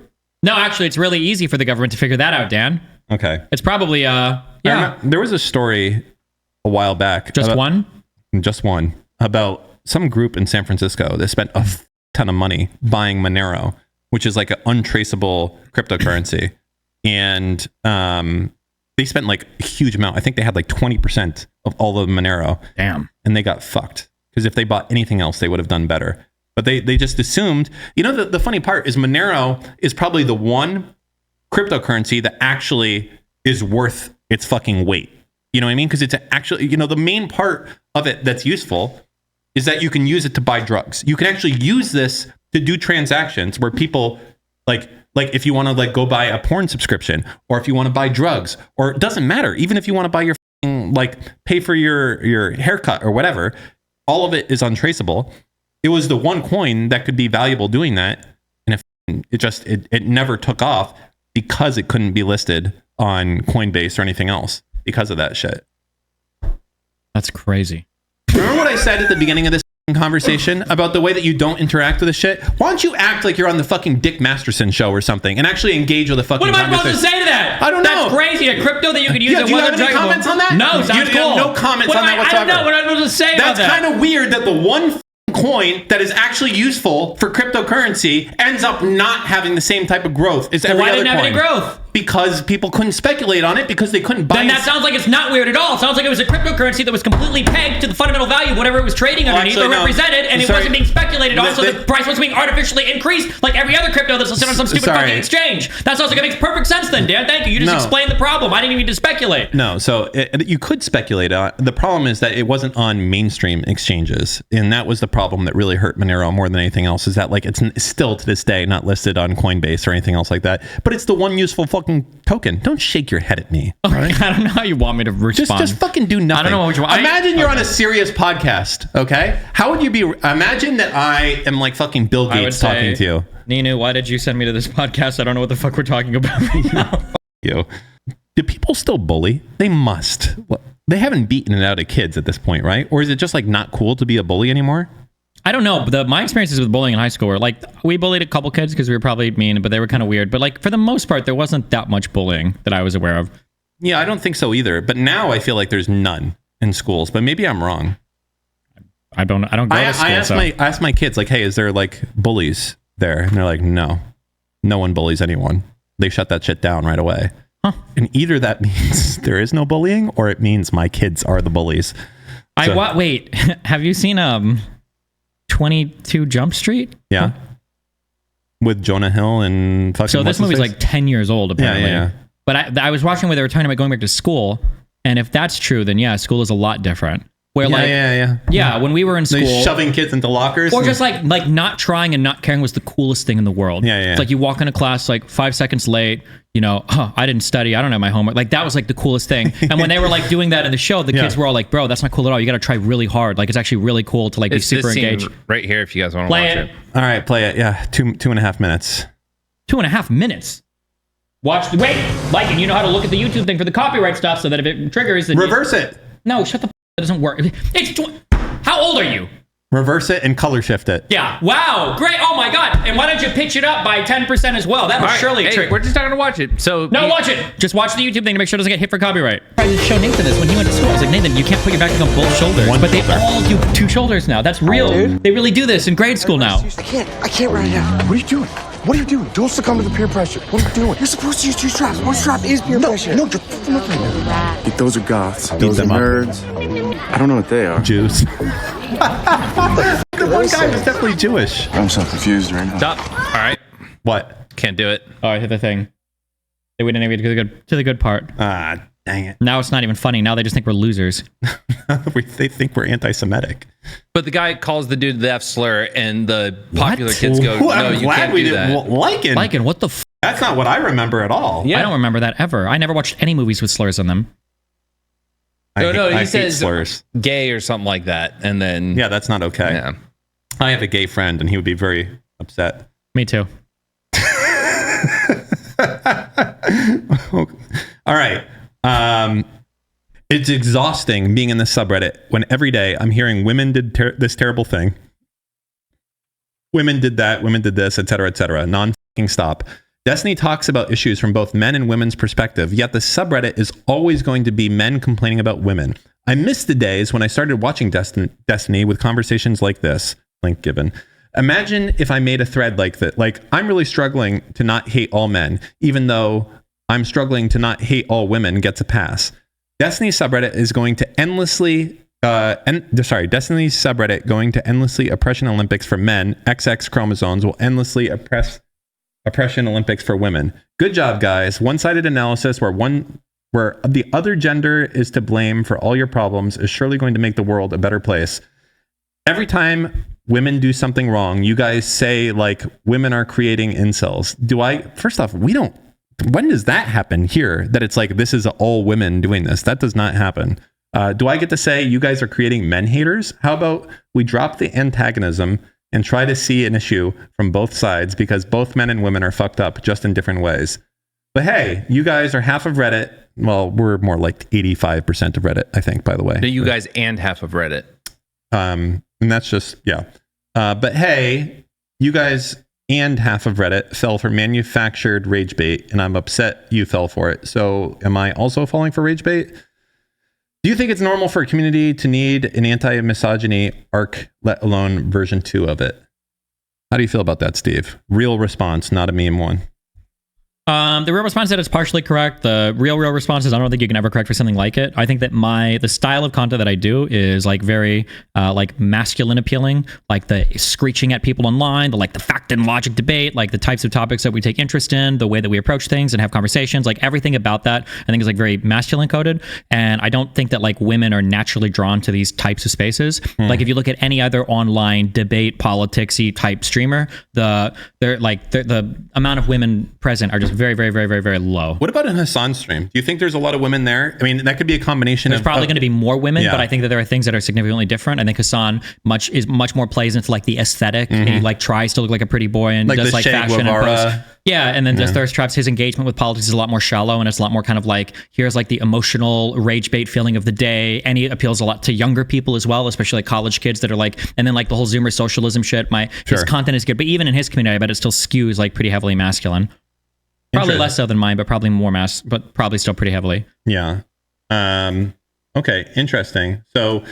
Speaker 2: No, actually, it's really easy for the government to figure that out, Dan.
Speaker 1: Okay.
Speaker 2: It's probably,
Speaker 1: There was a story a while back.
Speaker 2: Just one,
Speaker 1: about some group in San Francisco that spent a ton of money buying Monero, which is like an untraceable cryptocurrency. And they spent like a huge amount. I think they had like 20% of all of Monero.
Speaker 2: Damn.
Speaker 1: And they got fucked. Because if they bought anything else, they would have done better. But they just assumed, the funny part is Monero is probably the one cryptocurrency that actually is worth its fucking weight. You know what I mean? Because it's actually, the main part of it that's useful is that you can use it to buy drugs. You can actually use this to do transactions where people like if you want to go buy a porn subscription, or if you want to buy drugs, or it doesn't matter. Even if you want to buy your pay for your haircut or whatever, all of it is untraceable. It was the one coin that could be valuable doing that. And it never took off because it couldn't be listed on Coinbase or anything else because of that shit.
Speaker 2: That's crazy.
Speaker 1: Remember what I said at the beginning of this conversation about the way that you don't interact with the shit? Why don't you act like you're on the fucking Dick Masterson show or something and actually engage with the fucking
Speaker 2: What am I supposed to say to that?
Speaker 1: I don't know.
Speaker 2: That's crazy. A crypto that you could use.
Speaker 1: Yeah, do you have any comments on that?
Speaker 2: No, sounds
Speaker 1: you
Speaker 2: cool.
Speaker 1: have no comments on that whatsoever.
Speaker 2: I don't know what I'm supposed to say about that.
Speaker 1: That's kind of weird that the one coin that is actually useful for cryptocurrency ends up not having the same type of growth as every other coin.
Speaker 2: Why didn't have any growth?
Speaker 1: Because people couldn't speculate on it because they couldn't buy it.
Speaker 2: Then that sounds like it's not weird at all. It sounds like it was a cryptocurrency that was completely pegged to the fundamental value of whatever it was trading underneath or represented, and it wasn't being speculated on, so the price wasn't being artificially increased like every other crypto that's listed on some stupid fucking exchange. That sounds like it makes perfect sense then, Dan. Thank you. You just explained the problem. I didn't even need to speculate.
Speaker 1: No, so you could speculate on it. The problem is that it wasn't on mainstream exchanges, and that was the problem that really hurt Monero more than anything else, is that it's still to this day not listed on Coinbase or anything else like that, but it's the one useful fucking token. Don't shake your head at me.
Speaker 2: Right? I don't know how you want me to respond.
Speaker 1: Just fucking do nothing.
Speaker 2: I don't know what you want.
Speaker 1: Imagine you're on a serious podcast, okay? How would you be? Imagine that I am like fucking Bill Gates talking to you.
Speaker 2: Ninu, why did you send me to this podcast? I don't know what the fuck we're talking about right now.
Speaker 1: You. do people still bully? They must. Well, they haven't beaten it out of kids at this point, right? Or is it just like not cool to be a bully anymore?
Speaker 2: I don't know. My experiences with bullying in high school were like, we bullied a couple kids because we were probably mean, but they were kind of weird. But like for the most part, there wasn't that much bullying that I was aware of.
Speaker 1: Yeah, I don't think so either. But now I feel like there's none in schools, but maybe I'm wrong.
Speaker 2: I don't go to school.
Speaker 1: I asked my kids, like, hey, is there like bullies there? And they're like, no one bullies anyone. They shut that shit down right away.
Speaker 2: Huh.
Speaker 1: And either that means there is no bullying or it means my kids are the bullies.
Speaker 2: Wait, have you seen 22 Jump Street?
Speaker 1: Yeah. With Jonah Hill and fucking.
Speaker 2: So this movie's like 10 years old, apparently.
Speaker 1: Yeah.
Speaker 2: But I was watching where they were talking about going back to school. And if that's true, then yeah, school is a lot different. Where yeah, when we were in school,
Speaker 1: they're shoving kids into lockers,
Speaker 2: or just like not trying and not caring was the coolest thing in the world.
Speaker 1: Yeah.
Speaker 2: It's like you walk into class like 5 seconds late, I didn't study, I don't know my homework. Like that was like the coolest thing. And when they were like doing that in the show, the kids were all like, bro, that's not cool at all. You got to try really hard. Like it's actually really cool to like be super engaged.
Speaker 3: Right here, if you guys want to watch it.
Speaker 1: All right, play it. Yeah, 2.5 minutes.
Speaker 2: 2.5 minutes. Wait, like, and you know how to look at the YouTube thing for the copyright stuff so that if it triggers,
Speaker 1: reverse it.
Speaker 2: No, shut the. That doesn't work. How old are you?
Speaker 1: Reverse it and color shift it.
Speaker 2: Yeah. Wow. Great. Oh my God. And why don't you pitch it up by 10% as well? That was surely a trick.
Speaker 3: We're just not gonna watch it. So
Speaker 2: watch it. Just watch the YouTube thing to make sure it doesn't get hit for copyright. I tried to show Nathan this when he went to school. I was like, Nathan, you can't put your backpack on both shoulders. They all do 2 shoulders now. That's real. They really do this in grade school now.
Speaker 4: I can't right now. What are you doing? What are you doing? Don't succumb to the peer pressure. What are you doing? You're supposed to use 2 straps. 1 strap is peer pressure. No, just them up right now. Those are goths. Those are nerds. I don't know what they are.
Speaker 1: Jews. The one guy was definitely Jewish.
Speaker 4: I'm so confused right now.
Speaker 3: Stop. All right.
Speaker 1: What?
Speaker 3: Can't do it.
Speaker 2: Oh, I hit the thing. They wouldn't even get to the good part.
Speaker 1: Ah, dang it.
Speaker 2: Now it's not even funny. Now they just think we're losers.
Speaker 1: They think we're anti-Semitic.
Speaker 3: But the guy calls the dude the F slur, and the popular kids go, "No,
Speaker 1: I'm
Speaker 3: you
Speaker 1: glad
Speaker 3: can't
Speaker 1: we
Speaker 3: do
Speaker 1: didn't.
Speaker 3: that."
Speaker 2: Lycan, what the?
Speaker 1: That's not what I remember at all.
Speaker 3: Yeah.
Speaker 2: I don't remember that ever. I never watched any movies with slurs in them.
Speaker 3: He
Speaker 1: hate
Speaker 3: says
Speaker 1: slurs.
Speaker 3: gay or something like that, and then
Speaker 1: Yeah, that's not okay.
Speaker 3: yeah.
Speaker 1: I have a gay friend, and he would be very upset.
Speaker 2: Me too.
Speaker 1: All right. It's exhausting being in this subreddit when every day I'm hearing women did this terrible thing. Women did that. Women did this, etc., etc. Non-fucking stop. Destiny talks about issues from both men and women's perspective, yet the subreddit is always going to be men complaining about women. I miss the days when I started watching Destiny with conversations like this. Link given. Imagine if I made a thread like that. Like, I'm really struggling to not hate all men, even though I'm struggling to not hate all women gets a pass. Destiny's subreddit is going to endlessly Destiny's subreddit going to endlessly oppression Olympics for men. XX chromosomes will endlessly oppression Olympics for women. Good job, guys. One-sided analysis where the other gender is to blame for all your problems is surely going to make the world a better place. Every time women do something wrong, you guys say like women are creating incels. First off, when does that happen here? That it's like, this is all women doing this. That does not happen. Do I get to say you guys are creating men haters? How about we drop the antagonism and try to see an issue from both sides, because both men and women are fucked up just in different ways. But hey, you guys are half of Reddit. Well, we're more like 85% of Reddit, I think, by the way.
Speaker 3: No, you guys and half of Reddit.
Speaker 1: And that's just, yeah. But hey, you guys and half of Reddit fell for manufactured rage bait, and I'm upset you fell for it. So am I also falling for rage bait? Do you think it's normal for a community to need an anti-misogyny arc, let alone version 2 of it? How do you feel about that, Steve? Real response, not a meme one.
Speaker 2: The real response that it's partially correct. The real response is I don't think you can ever correct for something like it. I think that the style of content that I do is like very like masculine appealing, like the screeching at people online, the fact and logic debate, like the types of topics that we take interest in, the way that we approach things and have conversations, like everything about that I think is like very masculine coded. And I don't think that like women are naturally drawn to these types of spaces. Like if you look at any other online debate, politicsy type streamer, the amount of women present are just very, very, very, very, very low.
Speaker 1: What about in Hassan's stream? Do you think there's a lot of women there? I mean, that could be a combination
Speaker 2: There's probably going to be more women,
Speaker 1: Yeah.
Speaker 2: but I think that there are things that are significantly different. I think Hassan much more plays into like the aesthetic. And he like tries to look like a pretty boy and
Speaker 1: Like
Speaker 2: does
Speaker 1: the
Speaker 2: like
Speaker 1: Che
Speaker 2: fashion
Speaker 1: Guevara.
Speaker 2: and posts. Yeah, and then just Thirst Traps, his engagement with politics is a lot more shallow, and it's a lot more kind of like, here's like the emotional rage bait feeling of the day, and he appeals a lot to younger people as well, especially like college kids that are like, and then like the whole Zoomer socialism shit. His
Speaker 1: Sure.
Speaker 2: content is good, but even in his community, I bet it still skews like pretty heavily masculine. Probably
Speaker 1: Interesting.
Speaker 2: less so than mine, but probably more but probably still pretty heavily.
Speaker 1: Yeah. Okay. Interesting. So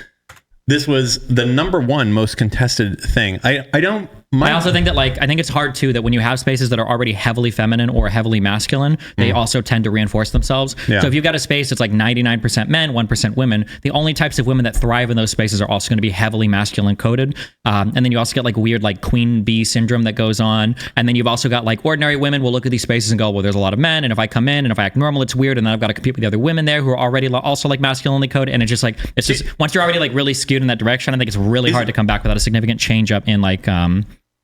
Speaker 1: this was the number one most contested thing. I
Speaker 2: also think that I think it's hard too that when you have spaces that are already heavily feminine or heavily masculine, they also tend to reinforce themselves.
Speaker 1: Yeah.
Speaker 2: So if you've got a space that's like 99% men, 1% women, the only types of women that thrive in those spaces are also going to be heavily masculine coded. And then you also get like weird like queen bee syndrome that goes on. And then you've also got like ordinary women will look at these spaces and go, well, there's a lot of men, and if I come in and if I act normal, it's weird, and then I've got to compete with the other women there who are already also like masculinely coded. And it's just like, it's just once you're already like really skewed in that direction, I think it's really hard to come back without a significant change up in like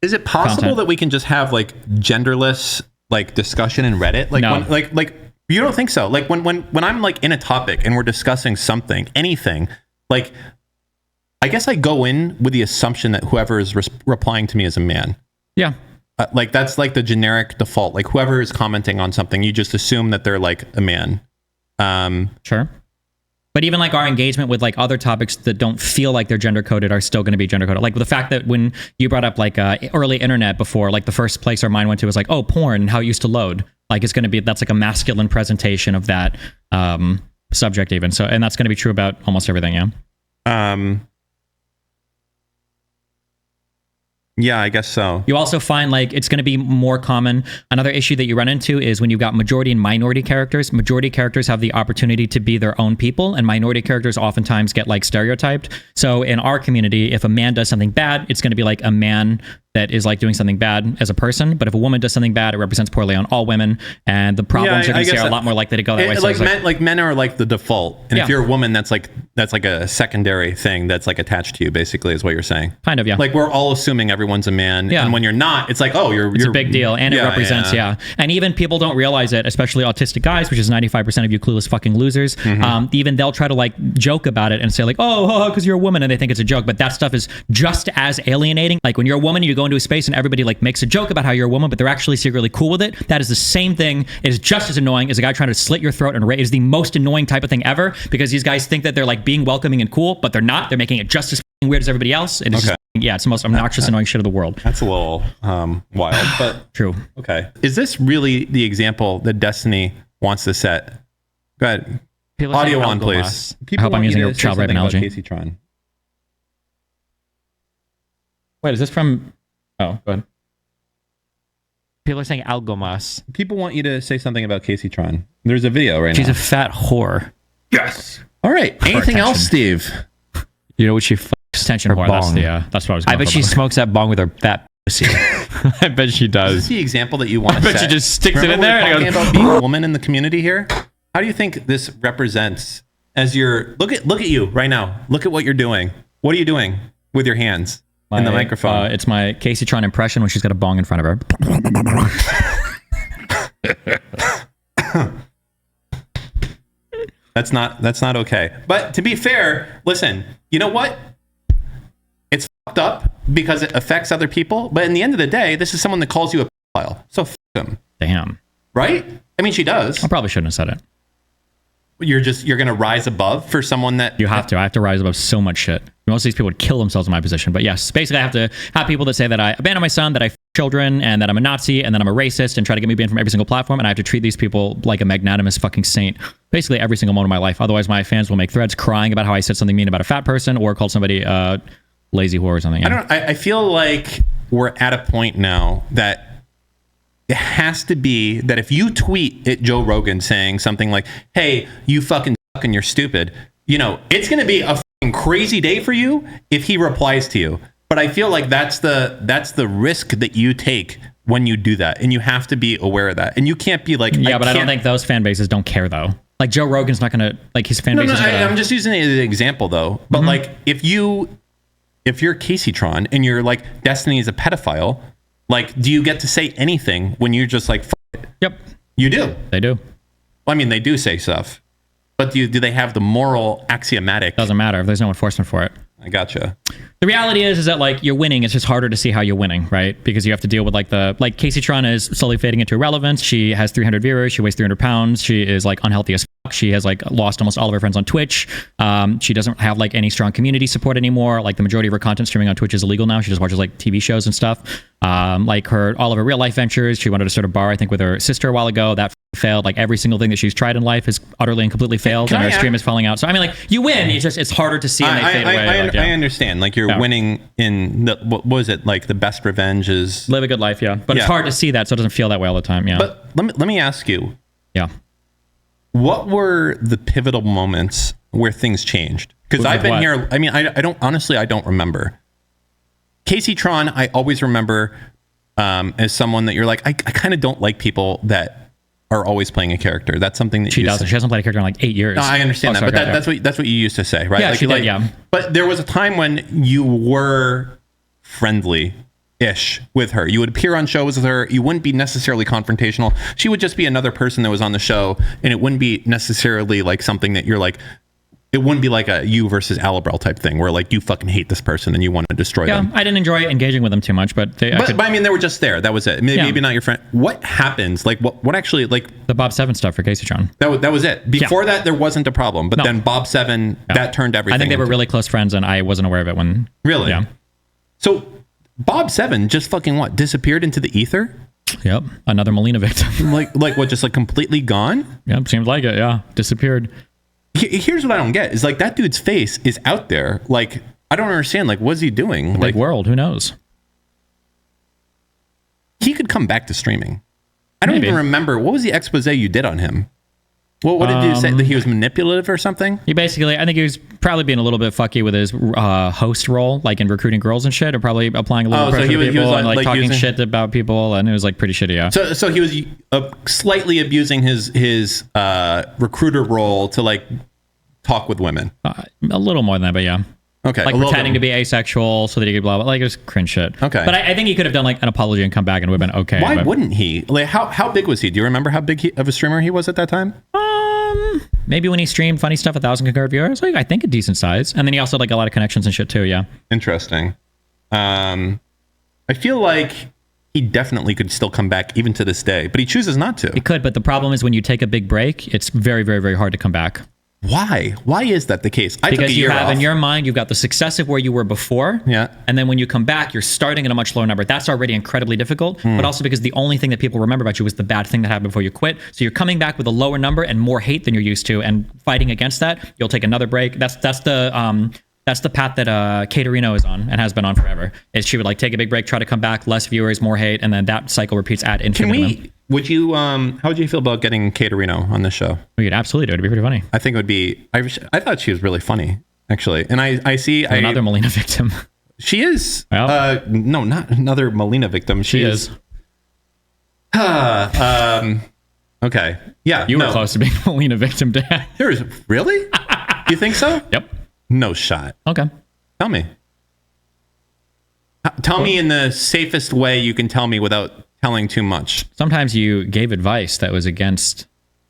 Speaker 1: Is it possible
Speaker 2: content.
Speaker 1: that we can just have like genderless like discussion in Reddit? Like,
Speaker 2: No.
Speaker 1: like you don't think so? Like when I'm like in a topic and we're discussing something, anything, like I guess I go in with the assumption that whoever is replying to me is a man.
Speaker 2: yeah.
Speaker 1: Like that's like the generic default. Like whoever is commenting on something, you just assume that they're like a man.
Speaker 2: Sure. But even like our engagement with like other topics that don't feel like they're gender coded are still going to be gender coded. Like the fact that when you brought up like early internet before, like the first place our mind went to was like, oh, porn and how it used to load. Like it's going to be, that's like a masculine presentation of that subject even. So, and that's going to be true about almost everything. Yeah.
Speaker 1: Yeah, I guess so.
Speaker 2: You also find like it's going to be more common. Another issue that you run into is when you've got majority and minority characters. Majority characters have the opportunity to be their own people, and minority characters oftentimes get like stereotyped. So in our community, if a man does something bad, it's going to be like a man that is like doing something bad as a person. But if a woman does something bad, it represents poorly on all women, and the problems
Speaker 1: I
Speaker 2: are going to
Speaker 1: guess
Speaker 2: are a lot more likely to go that way. So
Speaker 1: Like
Speaker 2: it's
Speaker 1: men, men are like the default, and
Speaker 2: Yeah.
Speaker 1: if you're a woman, that's like a secondary thing that's like attached to you. Basically, is what you're saying.
Speaker 2: kind of, yeah.
Speaker 1: Like we're all assuming everyone's a man,
Speaker 2: Yeah.
Speaker 1: and when you're not, it's like, oh, you're
Speaker 2: It's a big deal, and it represents, yeah. And even people don't realize it, especially autistic guys, which is 95% of you clueless fucking losers. Even they'll try to like joke about it and say like, oh, because you're a woman, and they think it's a joke. But that stuff is just as alienating. Like when you're a woman, you go into a space and everybody like makes a joke about how you're a woman, but they're actually secretly cool with it. That is the same thing. It is just as annoying as a guy trying to slit your throat, and it is the most annoying type of thing ever, because these guys think that they're like being welcoming and cool, but they're not. They're making it just as fucking weird as everybody else. And it's just, yeah, it's the most obnoxious, annoying shit of the world.
Speaker 1: That's a little wild, but
Speaker 2: True.
Speaker 1: okay. Is this really the example that Destiny wants to set? Go ahead.
Speaker 2: People are
Speaker 1: Audio
Speaker 2: saying
Speaker 1: on, please.
Speaker 2: Algomas.
Speaker 1: People
Speaker 2: I hope I'm
Speaker 1: want you
Speaker 2: using
Speaker 1: to
Speaker 2: a
Speaker 1: say
Speaker 2: child rape
Speaker 1: something about
Speaker 2: analogy.
Speaker 1: Casey Tron.
Speaker 2: Wait, is this from? Oh, go ahead. People are saying Algomas.
Speaker 1: People want you to say something about Casey Tron. There's a video right
Speaker 2: She's
Speaker 1: now.
Speaker 2: a fat whore.
Speaker 1: Yes. All right. Anything else,
Speaker 2: attention.
Speaker 1: Steve?
Speaker 5: You know what she
Speaker 2: Extension
Speaker 5: Her
Speaker 2: whore. That's
Speaker 5: bong.
Speaker 2: the. That's what I was.
Speaker 5: I
Speaker 2: Going
Speaker 5: bet
Speaker 2: for,
Speaker 5: she
Speaker 2: but-
Speaker 5: smokes that bong with her fat pussy. I bet she
Speaker 1: Is this
Speaker 5: does.
Speaker 1: the example that you want to
Speaker 5: bet
Speaker 1: set?
Speaker 5: she just sticks it in
Speaker 1: Remember
Speaker 5: there
Speaker 1: we were
Speaker 5: and
Speaker 1: talking
Speaker 5: goes,
Speaker 1: about being a woman in the community here. How do you think this represents as your look at you right now? Look at what you're doing. What are you doing with your hands in the microphone?
Speaker 2: It's my Casey Tron impression when she's got a bong in front of her.
Speaker 1: That's not okay. But to be fair, listen, you know what? It's fucked up because it affects other people. But in the end of the day, this is someone that calls you a pedophile. So fuck them,
Speaker 2: Damn.
Speaker 1: right? I mean, she does.
Speaker 2: I probably shouldn't have said it.
Speaker 1: You're gonna rise above for someone that
Speaker 2: You have to. I have to rise above so much shit. Most of these people would kill themselves in my position. But yes, basically I have to have people that say that I abandoned my son, that I f- children, and that I'm a Nazi, and that I'm a racist, and try to get me banned from every single platform. And I have to treat these people like a magnanimous fucking saint, basically every single moment of my life. Otherwise, my fans will make threads crying about how I said something mean about a fat person or called somebody lazy whore or something. Yeah.
Speaker 1: I feel like we're at a point now that it has to be that if you tweet at Joe Rogan saying something like, hey, you fucking suck and you're stupid, you know, it's going to be a fucking crazy day for you if he replies to you. But I feel like that's the risk that you take when you do that. And you have to be aware of that. And you can't be like,
Speaker 2: Yeah, but I don't think those fan bases don't care though. Like Joe Rogan's not gonna like his fan base.
Speaker 1: I'm just using it as an example though. But like if you're Casey Tron and you're like Destiny is a pedophile, like do you get to say anything when you're just like, F- it?
Speaker 2: Yep.
Speaker 1: You do.
Speaker 2: They do.
Speaker 1: Well, I mean, they do say stuff, but do they have the moral axiomatic?
Speaker 2: Doesn't matter if there's no enforcement for it.
Speaker 1: I gotcha.
Speaker 2: The reality is that like you're winning. It's just harder to see how you're winning, right? Because you have to deal with like Casey Tron is slowly fading into irrelevance. She has 300 viewers. She weighs 300 pounds. She is like unhealthy as fuck. She has like lost almost all of her friends on Twitch. She doesn't have like any strong community support anymore. Like the majority of her content streaming on Twitch is illegal now. She just watches like TV shows and stuff. Like all of her real life ventures. She wanted to start a bar, I think, with her sister a while ago. That failed. Like every single thing that she's tried in life has utterly and completely failed, and her stream is falling out. So I mean, like you win. It's harder to see, and they fade away.
Speaker 1: I understand. Like you're winning in the, what was it, like the best revenge is
Speaker 2: live a good life, yeah. But it's hard to see that, so it doesn't feel that way all the time, yeah.
Speaker 1: But let me ask you,
Speaker 2: yeah,
Speaker 1: what were the pivotal moments where things changed? Because I've been here. I mean, I don't remember. Casey Tron, I always remember as someone that you're like, I kind of don't like people that are always playing a character. That's something that
Speaker 2: she doesn't. She hasn't played a character in like 8 years.
Speaker 1: No, I understand that, but that's what you used to say, right?
Speaker 2: Yeah,
Speaker 1: like,
Speaker 2: she did, yeah.
Speaker 1: But there was a time when you were friendly-ish with her. You would appear on shows with her. You wouldn't be necessarily confrontational. She would just be another person that was on the show, and it wouldn't be necessarily like something that you're like. It wouldn't be like a you versus Alibrel type thing where like you fucking hate this person and you want to destroy them.
Speaker 2: I didn't enjoy engaging with them too much, but I
Speaker 1: mean, they were just there. That was it. Maybe not your friend. What happens? Like what actually like
Speaker 2: the Bob 7 stuff for Casey Tron?
Speaker 1: That was it. Before that, there wasn't a problem, but then Bob 7 that turned everything.
Speaker 2: I think they were really close friends, and I wasn't aware of it when.
Speaker 1: Really?
Speaker 2: Yeah.
Speaker 1: So Bob 7 just fucking disappeared into the ether.
Speaker 2: Yep, another Molina victim.
Speaker 1: like what? Just like completely gone?
Speaker 2: Yep, seems like it. Yeah, disappeared.
Speaker 1: Here's what I don't get is like that dude's face is out there. Like I don't understand. Like what's he doing?
Speaker 2: Big world. Who knows?
Speaker 1: He could come back to streaming. I don't even remember what was the expose you did on him. What did you say that he was manipulative or something?
Speaker 2: He basically, I think he was probably being a little bit fucky with his host role, like in recruiting girls and shit, or probably applying a little pressure to people and like talking shit about people, and it was like pretty shitty. Yeah.
Speaker 1: So he was slightly abusing his recruiter role to like talk with women.
Speaker 2: A little more than that, but yeah.
Speaker 1: Okay.
Speaker 2: Like pretending to be asexual so that he could blah blah. Like it was cringe shit.
Speaker 1: Okay.
Speaker 2: But I think he could have done like an apology and come back and it would have been okay.
Speaker 1: Why wouldn't he? Like how big was he? Do you remember how big of a streamer he was at that time?
Speaker 2: Maybe when he streamed funny stuff, 1,000 concurrent viewers. Like I think a decent size. And then he also had like a lot of connections and shit too. Yeah.
Speaker 1: Interesting. I feel like he definitely could still come back even to this day, but he chooses not to.
Speaker 2: He could, but the problem is when you take a big break, it's very, very, very hard to come back.
Speaker 1: Why? Why is that the case?
Speaker 2: Because you have in your mind, you've got the success of where you were before.
Speaker 1: Yeah.
Speaker 2: And then when you come back, you're starting at a much lower number. That's already incredibly difficult. But also because the only thing that people remember about you was the bad thing that happened before you quit. So you're coming back with a lower number and more hate than you're used to. And fighting against that, you'll take another break. That's the path that Caterino is on and has been on forever. Is she would like take a big break, try to come back, less viewers, more hate, and then that cycle repeats ad infinitum.
Speaker 1: Would you how would you feel about getting Caterino on this show?
Speaker 2: We could absolutely do it. It'd be pretty funny.
Speaker 1: I think it would be. I thought she was really funny actually, and I see
Speaker 2: another Molina victim.
Speaker 1: She is.
Speaker 2: Well,
Speaker 1: no, not another Molina victim. She is. Okay. Yeah.
Speaker 2: You were close to being a Molina victim, Dan.
Speaker 1: There's really? You think so?
Speaker 2: Yep.
Speaker 1: No shot.
Speaker 2: Okay.
Speaker 1: Tell me. Tell me in the safest way you can tell me without telling too much.
Speaker 2: Sometimes you gave advice that was against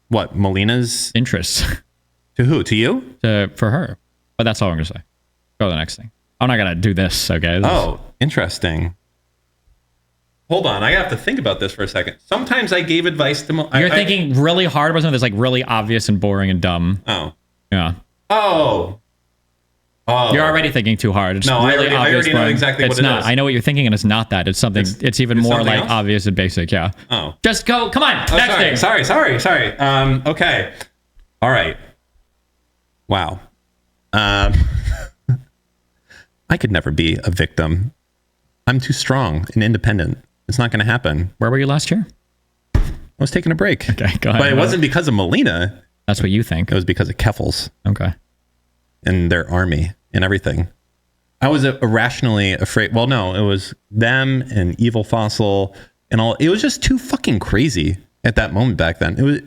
Speaker 1: what, Molina's
Speaker 2: interests.
Speaker 1: To who? To you?
Speaker 2: For her. But that's all I'm gonna say. Go to the next thing. I'm not gonna do this. Okay.
Speaker 1: Interesting. Hold on, I have to think about this for a second. Sometimes I gave advice to.
Speaker 2: You're thinking really hard about something that's like really obvious and boring and dumb.
Speaker 1: Oh.
Speaker 2: Yeah.
Speaker 1: Oh.
Speaker 2: You're already thinking too hard. It's
Speaker 1: no,
Speaker 2: really
Speaker 1: I already know exactly what it is.
Speaker 2: It's not. I know what you're thinking, and it's not that. It's something. It's even more like
Speaker 1: else?
Speaker 2: obvious and basic. Yeah.
Speaker 1: Oh.
Speaker 2: Just go. Come on. Next thing.
Speaker 1: Sorry. Okay. All right. Wow. I could never be a victim. I'm too strong and independent. It's not going to happen.
Speaker 2: Where were you last year?
Speaker 1: I was taking a break.
Speaker 2: Okay, go ahead.
Speaker 1: But it wasn't because of Molina.
Speaker 2: That's what you think.
Speaker 1: It was because of Keffels.
Speaker 2: Okay.
Speaker 1: And their army and everything. I was irrationally afraid. Well, no, it was them and Evil Fossil and all. It was just too fucking crazy at that moment back then. It was,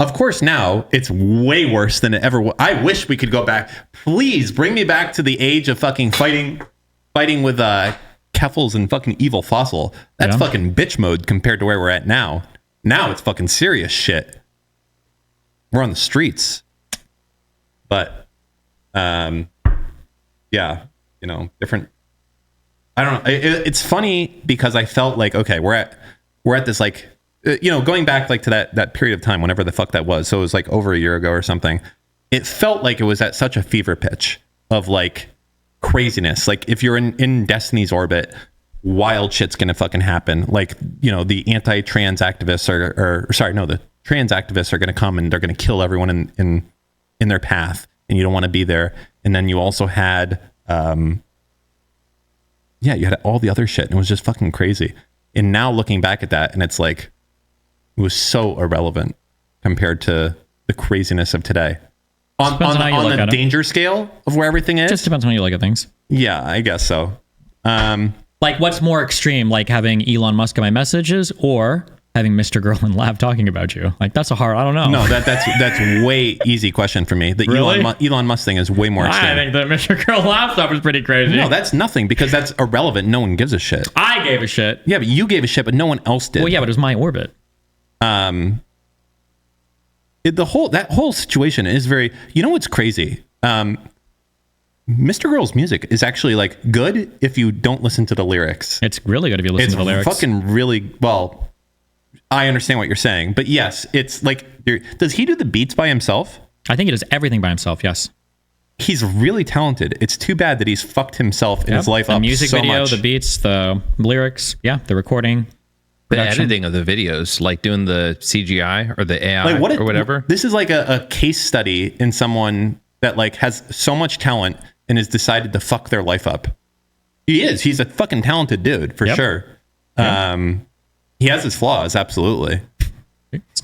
Speaker 1: of course, now it's way worse than it ever was. I wish we could go back. Please bring me back to the age of fucking fighting with Keffels and fucking Evil Fossil. That's fucking bitch mode compared to where we're at now. Now it's fucking serious shit. We're on the streets. But, yeah, different. I don't know. It's funny because I felt like, okay, we're at this like, going back like to that period of time, whenever the fuck that was. So it was like over a year ago or something. It felt like it was at such a fever pitch of like craziness. Like if you're in Destiny's orbit, wild shit's gonna fucking happen. Like, the anti-trans activists the trans activists are gonna come and they're gonna kill everyone in their path, and you don't want to be there. And then you also had you had all the other shit, and it was just fucking crazy. And now looking back at that, and it's like, it was so irrelevant compared to the craziness of today. On the danger scale of where everything is.
Speaker 2: Just depends on how you look at things.
Speaker 1: Yeah, I guess so.
Speaker 2: Like, what's more extreme, like having Elon Musk in my messages or having Mr. Girl and Lav talking about you? Like, that's I don't know.
Speaker 1: No, that's way easy question for me. The
Speaker 2: Really?
Speaker 1: Elon Musk thing is way more extreme.
Speaker 2: I think the Mr. Girl Lav stuff is pretty crazy.
Speaker 1: No, that's nothing, because that's irrelevant. No one gives a shit.
Speaker 2: I gave a shit.
Speaker 1: Yeah, but you gave a shit, but no one else did.
Speaker 2: Well, yeah, but it was my orbit.
Speaker 1: That whole situation is very. You know what's crazy? Mr. Girl's music is actually like good if you don't listen to the lyrics.
Speaker 2: It's really good if you listen to the lyrics.
Speaker 1: Fucking really well. I understand what you're saying, but yes, it's like. Does he do the beats by himself?
Speaker 2: I think he does everything by himself. Yes.
Speaker 1: He's really talented. It's too bad that he's fucked himself in his life
Speaker 2: the
Speaker 1: up
Speaker 2: music
Speaker 1: so
Speaker 2: video,
Speaker 1: much.
Speaker 2: the beats, the lyrics, the recording,
Speaker 3: The
Speaker 2: production.
Speaker 3: editing of the videos, like doing the CGI or the AI or whatever.
Speaker 1: This is like a case study in someone that like has so much talent and has decided to fuck their life up. He's a fucking talented dude for sure. He has his flaws, absolutely.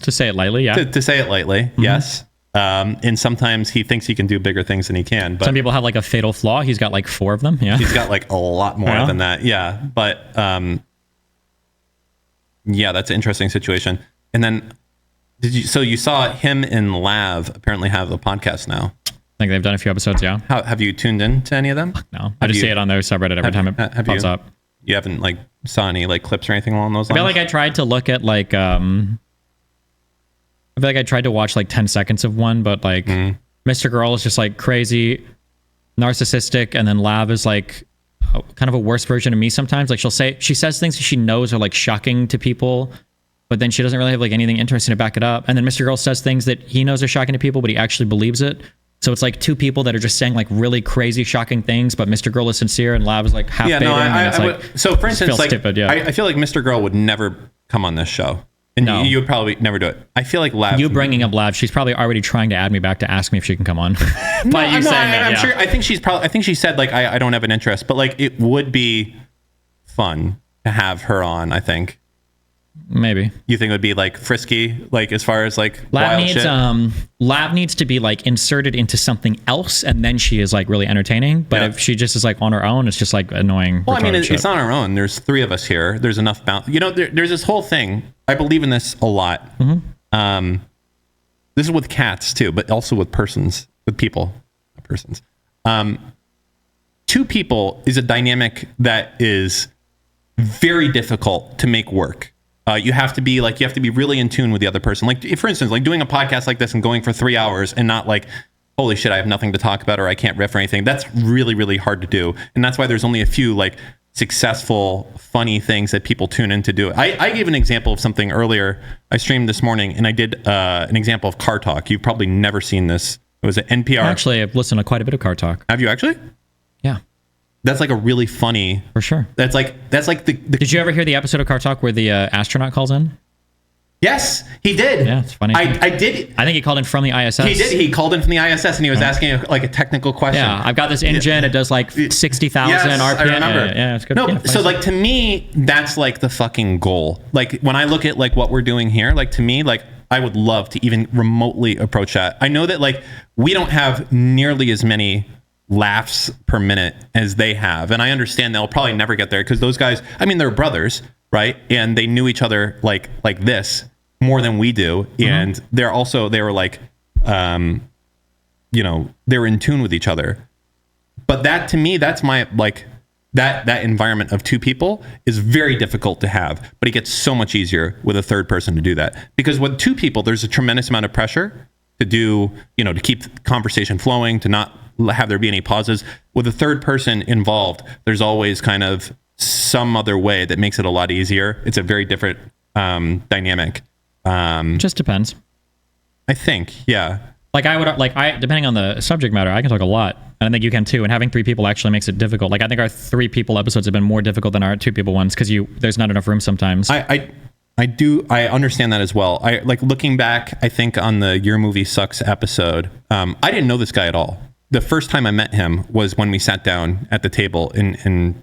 Speaker 2: To say it lightly, yeah.
Speaker 1: To say it lightly, yes. And sometimes he thinks he can do bigger things than he can. But
Speaker 2: Some people have like a fatal flaw. He's got like 4 of them. Yeah.
Speaker 1: he's got like a lot more than that. Yeah. But that's an interesting situation. And then so you saw him and Lav apparently have a podcast now.
Speaker 2: I think they've done a few episodes, yeah.
Speaker 1: Have you tuned in to any of them?
Speaker 2: No. I just see it on their subreddit every time it pops up.
Speaker 1: You haven't like saw any like clips or anything along those lines?
Speaker 2: I feel like I tried to look at like I feel like I tried to watch like 10 seconds of one, but like Mr. Girl is just like crazy, narcissistic, and then Lav is like kind of a worse version of me sometimes. Like she says things that she knows are like shocking to people, but then she doesn't really have like anything interesting to back it up. And then Mr. Girl says things that he knows are shocking to people, but he actually believes it. So it's like 2 people that are just saying like really crazy, shocking things, but Mr. Girl is sincere and Lav is like half baiting.
Speaker 1: So for instance, like
Speaker 2: stupid,
Speaker 1: I feel like Mr. Girl would never come on this show. And you would probably never do it. I feel like Lav.
Speaker 2: You bringing up Lav, she's probably already trying to add me back to ask me if she can come on.
Speaker 1: I'm sure. I think she said like I don't have an interest, but like it would be fun to have her on. I think.
Speaker 2: Maybe.
Speaker 1: You think it would be like frisky, like as far as like
Speaker 2: Lav
Speaker 1: wild
Speaker 2: needs
Speaker 1: shit?
Speaker 2: Lav needs to be like inserted into something else, and then she is like really entertaining. But if she just is like on her own, it's just like annoying.
Speaker 1: Well, I mean,
Speaker 2: shit.
Speaker 1: it's on our own. There's 3 of us here. There's enough balance. There's this whole thing. I believe in this a lot. This is with cats too, but also with persons, with people, not persons. 2 people is a dynamic that is very difficult to make work. You have to be really in tune with the other person. Like, for instance, like doing a podcast like this and going for 3 hours and not like, holy shit, I have nothing to talk about or I can't riff or anything. That's really, really hard to do. And that's why there's only a few like successful, funny things that people tune in to do it. I gave an example of something earlier. I streamed this morning and I did an example of Car Talk. You've probably never seen this. It was an NPR.
Speaker 2: Actually, I've listened to quite a bit of Car Talk.
Speaker 1: Have you actually?
Speaker 2: Yeah.
Speaker 1: That's like a really funny.
Speaker 2: For sure.
Speaker 1: That's like the
Speaker 2: Did you ever hear the episode of Car Talk where the astronaut calls in?
Speaker 1: Yes, he did.
Speaker 2: Yeah, it's funny.
Speaker 1: I did.
Speaker 2: I think he called in from the ISS.
Speaker 1: He did. He called in from the ISS and he was asking like a technical question.
Speaker 2: Yeah, I've got this engine. It does like 60,000
Speaker 1: Yes,
Speaker 2: RPM.
Speaker 1: I remember.
Speaker 2: Yeah, it's good.
Speaker 1: No,
Speaker 2: Yeah,
Speaker 1: so like to me, that's like the fucking goal. Like when I look at like what we're doing here, like to me, like I would love to even remotely approach that. I know that like we don't have nearly as many laughs per minute as they have, and I understand they'll probably never get there because those guys, I mean, they're brothers, right? And they knew each other like this more than we do, and they were like they were in tune with each other. But that to me, that's my like that environment of two people is very difficult to have, but it gets so much easier with a third person to do that. Because with two people, there's a tremendous amount of pressure to do, to keep the conversation flowing, to not have there be any pauses. With a third person involved, there's always kind of some other way that makes it a lot easier. It's a very different dynamic.
Speaker 2: Just depends.
Speaker 1: I think, yeah.
Speaker 2: Depending on the subject matter, I can talk a lot. And I think you can too. And having three people actually makes it difficult. Like I think our 3 people episodes have been more difficult than our 2 people ones because there's not enough room sometimes.
Speaker 1: I understand that as well. I like looking back, I think on the Your Movie Sucks episode, I didn't know this guy at all. The first time I met him was when we sat down at the table and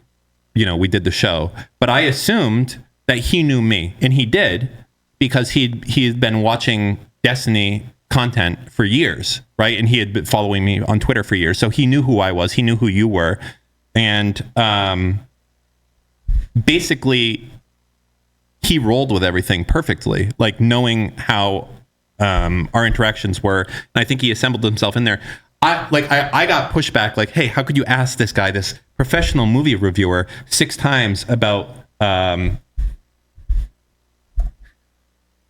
Speaker 1: we did the show. But I assumed that he knew me, and he did, because he had been watching Destiny content for years, right? And he had been following me on Twitter for years. So he knew who I was. He knew who you were. And basically, he rolled with everything perfectly, like knowing how our interactions were. And I think he assembled himself in there. I got pushback like, hey, how could you ask this guy, this professional movie reviewer, 6 times about...
Speaker 2: Go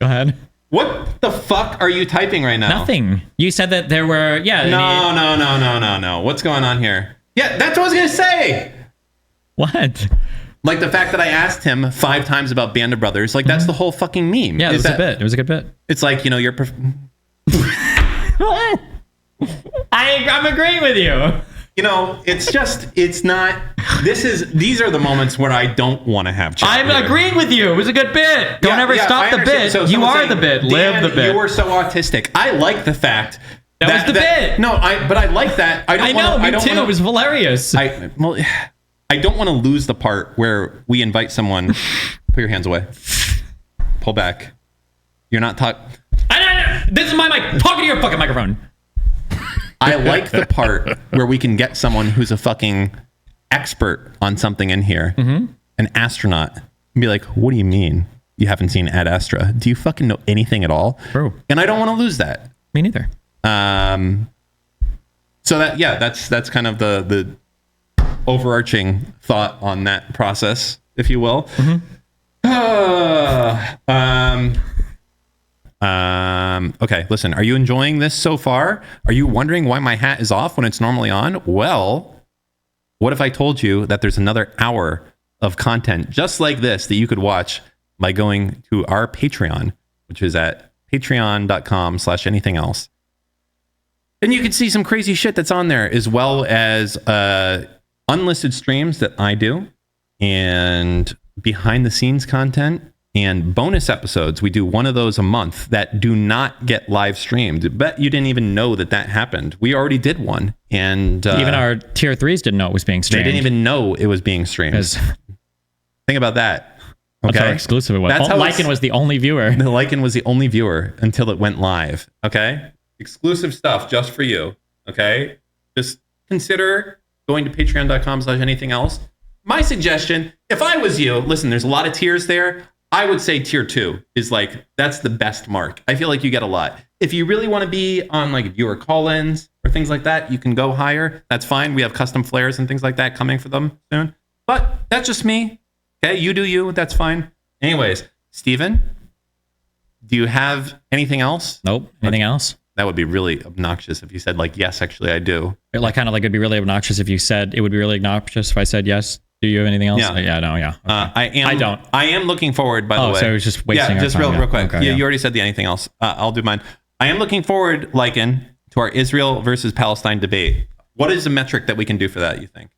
Speaker 2: ahead.
Speaker 1: What the fuck are you typing right now?
Speaker 2: Nothing. You said that there were... Yeah.
Speaker 1: No. What's going on here? Yeah, that's what I was going to say.
Speaker 2: What?
Speaker 1: Like the fact that I asked him 5 times about Band of Brothers, like that's the whole fucking meme.
Speaker 2: Yeah, it was a bit. It was a good bit.
Speaker 1: It's like, you're...
Speaker 2: What? I'm agreeing with you.
Speaker 1: It's not... These are the moments where I don't want to have chat.
Speaker 2: I'm
Speaker 1: here.
Speaker 2: agreeing with you. It was a good bit. Don't ever stop the bit.
Speaker 1: So
Speaker 2: you are
Speaker 1: saying,
Speaker 2: the bit. Live the bit.
Speaker 1: You were so autistic. I like the fact...
Speaker 2: That was the bit.
Speaker 1: No, but I like that.
Speaker 2: I know, me too. It was hilarious.
Speaker 1: I don't want to lose the part where we invite someone. Put your hands away. Pull back. You're not talking.
Speaker 2: This is my mic. Talking to your fucking microphone.
Speaker 1: I like the part where we can get someone who's a fucking expert on something in here, an astronaut, and be like, what do you mean you haven't seen Ad Astra? Do you fucking know anything at all?
Speaker 2: True.
Speaker 1: And I don't want to lose that.
Speaker 2: Me neither.
Speaker 1: So that's kind of the overarching thought on that process, if you will. Okay, listen, are you enjoying this so far? Are you wondering why my hat is off when it's normally on? Well, what if I told you that there's another hour of content just like this that you could watch by going to our Patreon, which is at patreon.com/anything else. And you can see some crazy shit that's on there, as well as unlisted streams that I do, and behind the scenes content, and bonus episodes. We do one of those a month that do not get live streamed. Bet you didn't even know that happened. We already did one. And
Speaker 2: even our tier 3s didn't know it was being streamed.
Speaker 1: They didn't even know it was being streamed. Think about that.
Speaker 2: Okay. That's how exclusive it was. Lycan was the only viewer.
Speaker 1: The Lycan was the only viewer until it went live. Okay. Exclusive stuff just for you. Okay. Just consider going to patreon.com/anything else. My suggestion, if I was you, listen, there's a lot of tiers there. I would say tier 2 is like, that's the best mark. I feel like you get a lot. If you really want to be on like viewer call-ins or things like that, you can go higher. That's fine. We have custom flares and things like that coming for them soon. But that's just me. Okay, you do you. That's fine. Anyways, Steven, do you have anything else?
Speaker 2: Nope. Anything else?
Speaker 1: That would be really obnoxious if you said like, yes, actually I do.
Speaker 2: It'd be really obnoxious if you said, it would be really obnoxious if I said yes. Do you have anything else? Yeah. Okay.
Speaker 1: I don't. I am looking forward, by the way.
Speaker 2: So it was just wasting our
Speaker 1: just
Speaker 2: time.
Speaker 1: real quick.
Speaker 2: Okay,
Speaker 1: you already said the anything else. I'll do mine. I am looking forward, Lycan, to our Israel versus Palestine debate. What is the metric that we can do for that, you think?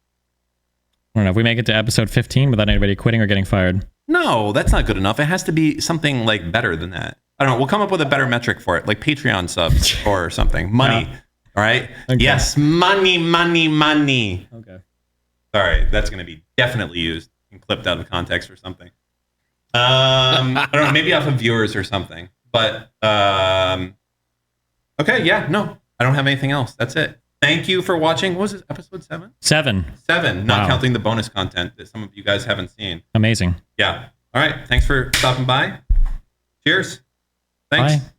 Speaker 2: I don't know. If we make it to episode 15 without anybody quitting or getting fired.
Speaker 1: No, that's not good enough. It has to be something like better than that. I don't know. We'll come up with a better metric for it, like Patreon subs or something. Money. Yeah. All right? Okay. Yes, money.
Speaker 2: Okay.
Speaker 1: Sorry, that's going to be definitely used and clipped out of context or something. I don't know, maybe off of viewers or something. But, okay, yeah, no, I don't have anything else. That's it. Thank you for watching. What was it, episode 7?
Speaker 2: 7,
Speaker 1: not counting the bonus content that some of you guys haven't seen.
Speaker 2: Amazing.
Speaker 1: Yeah. All right, thanks for stopping by. Cheers. Thanks.
Speaker 2: Bye.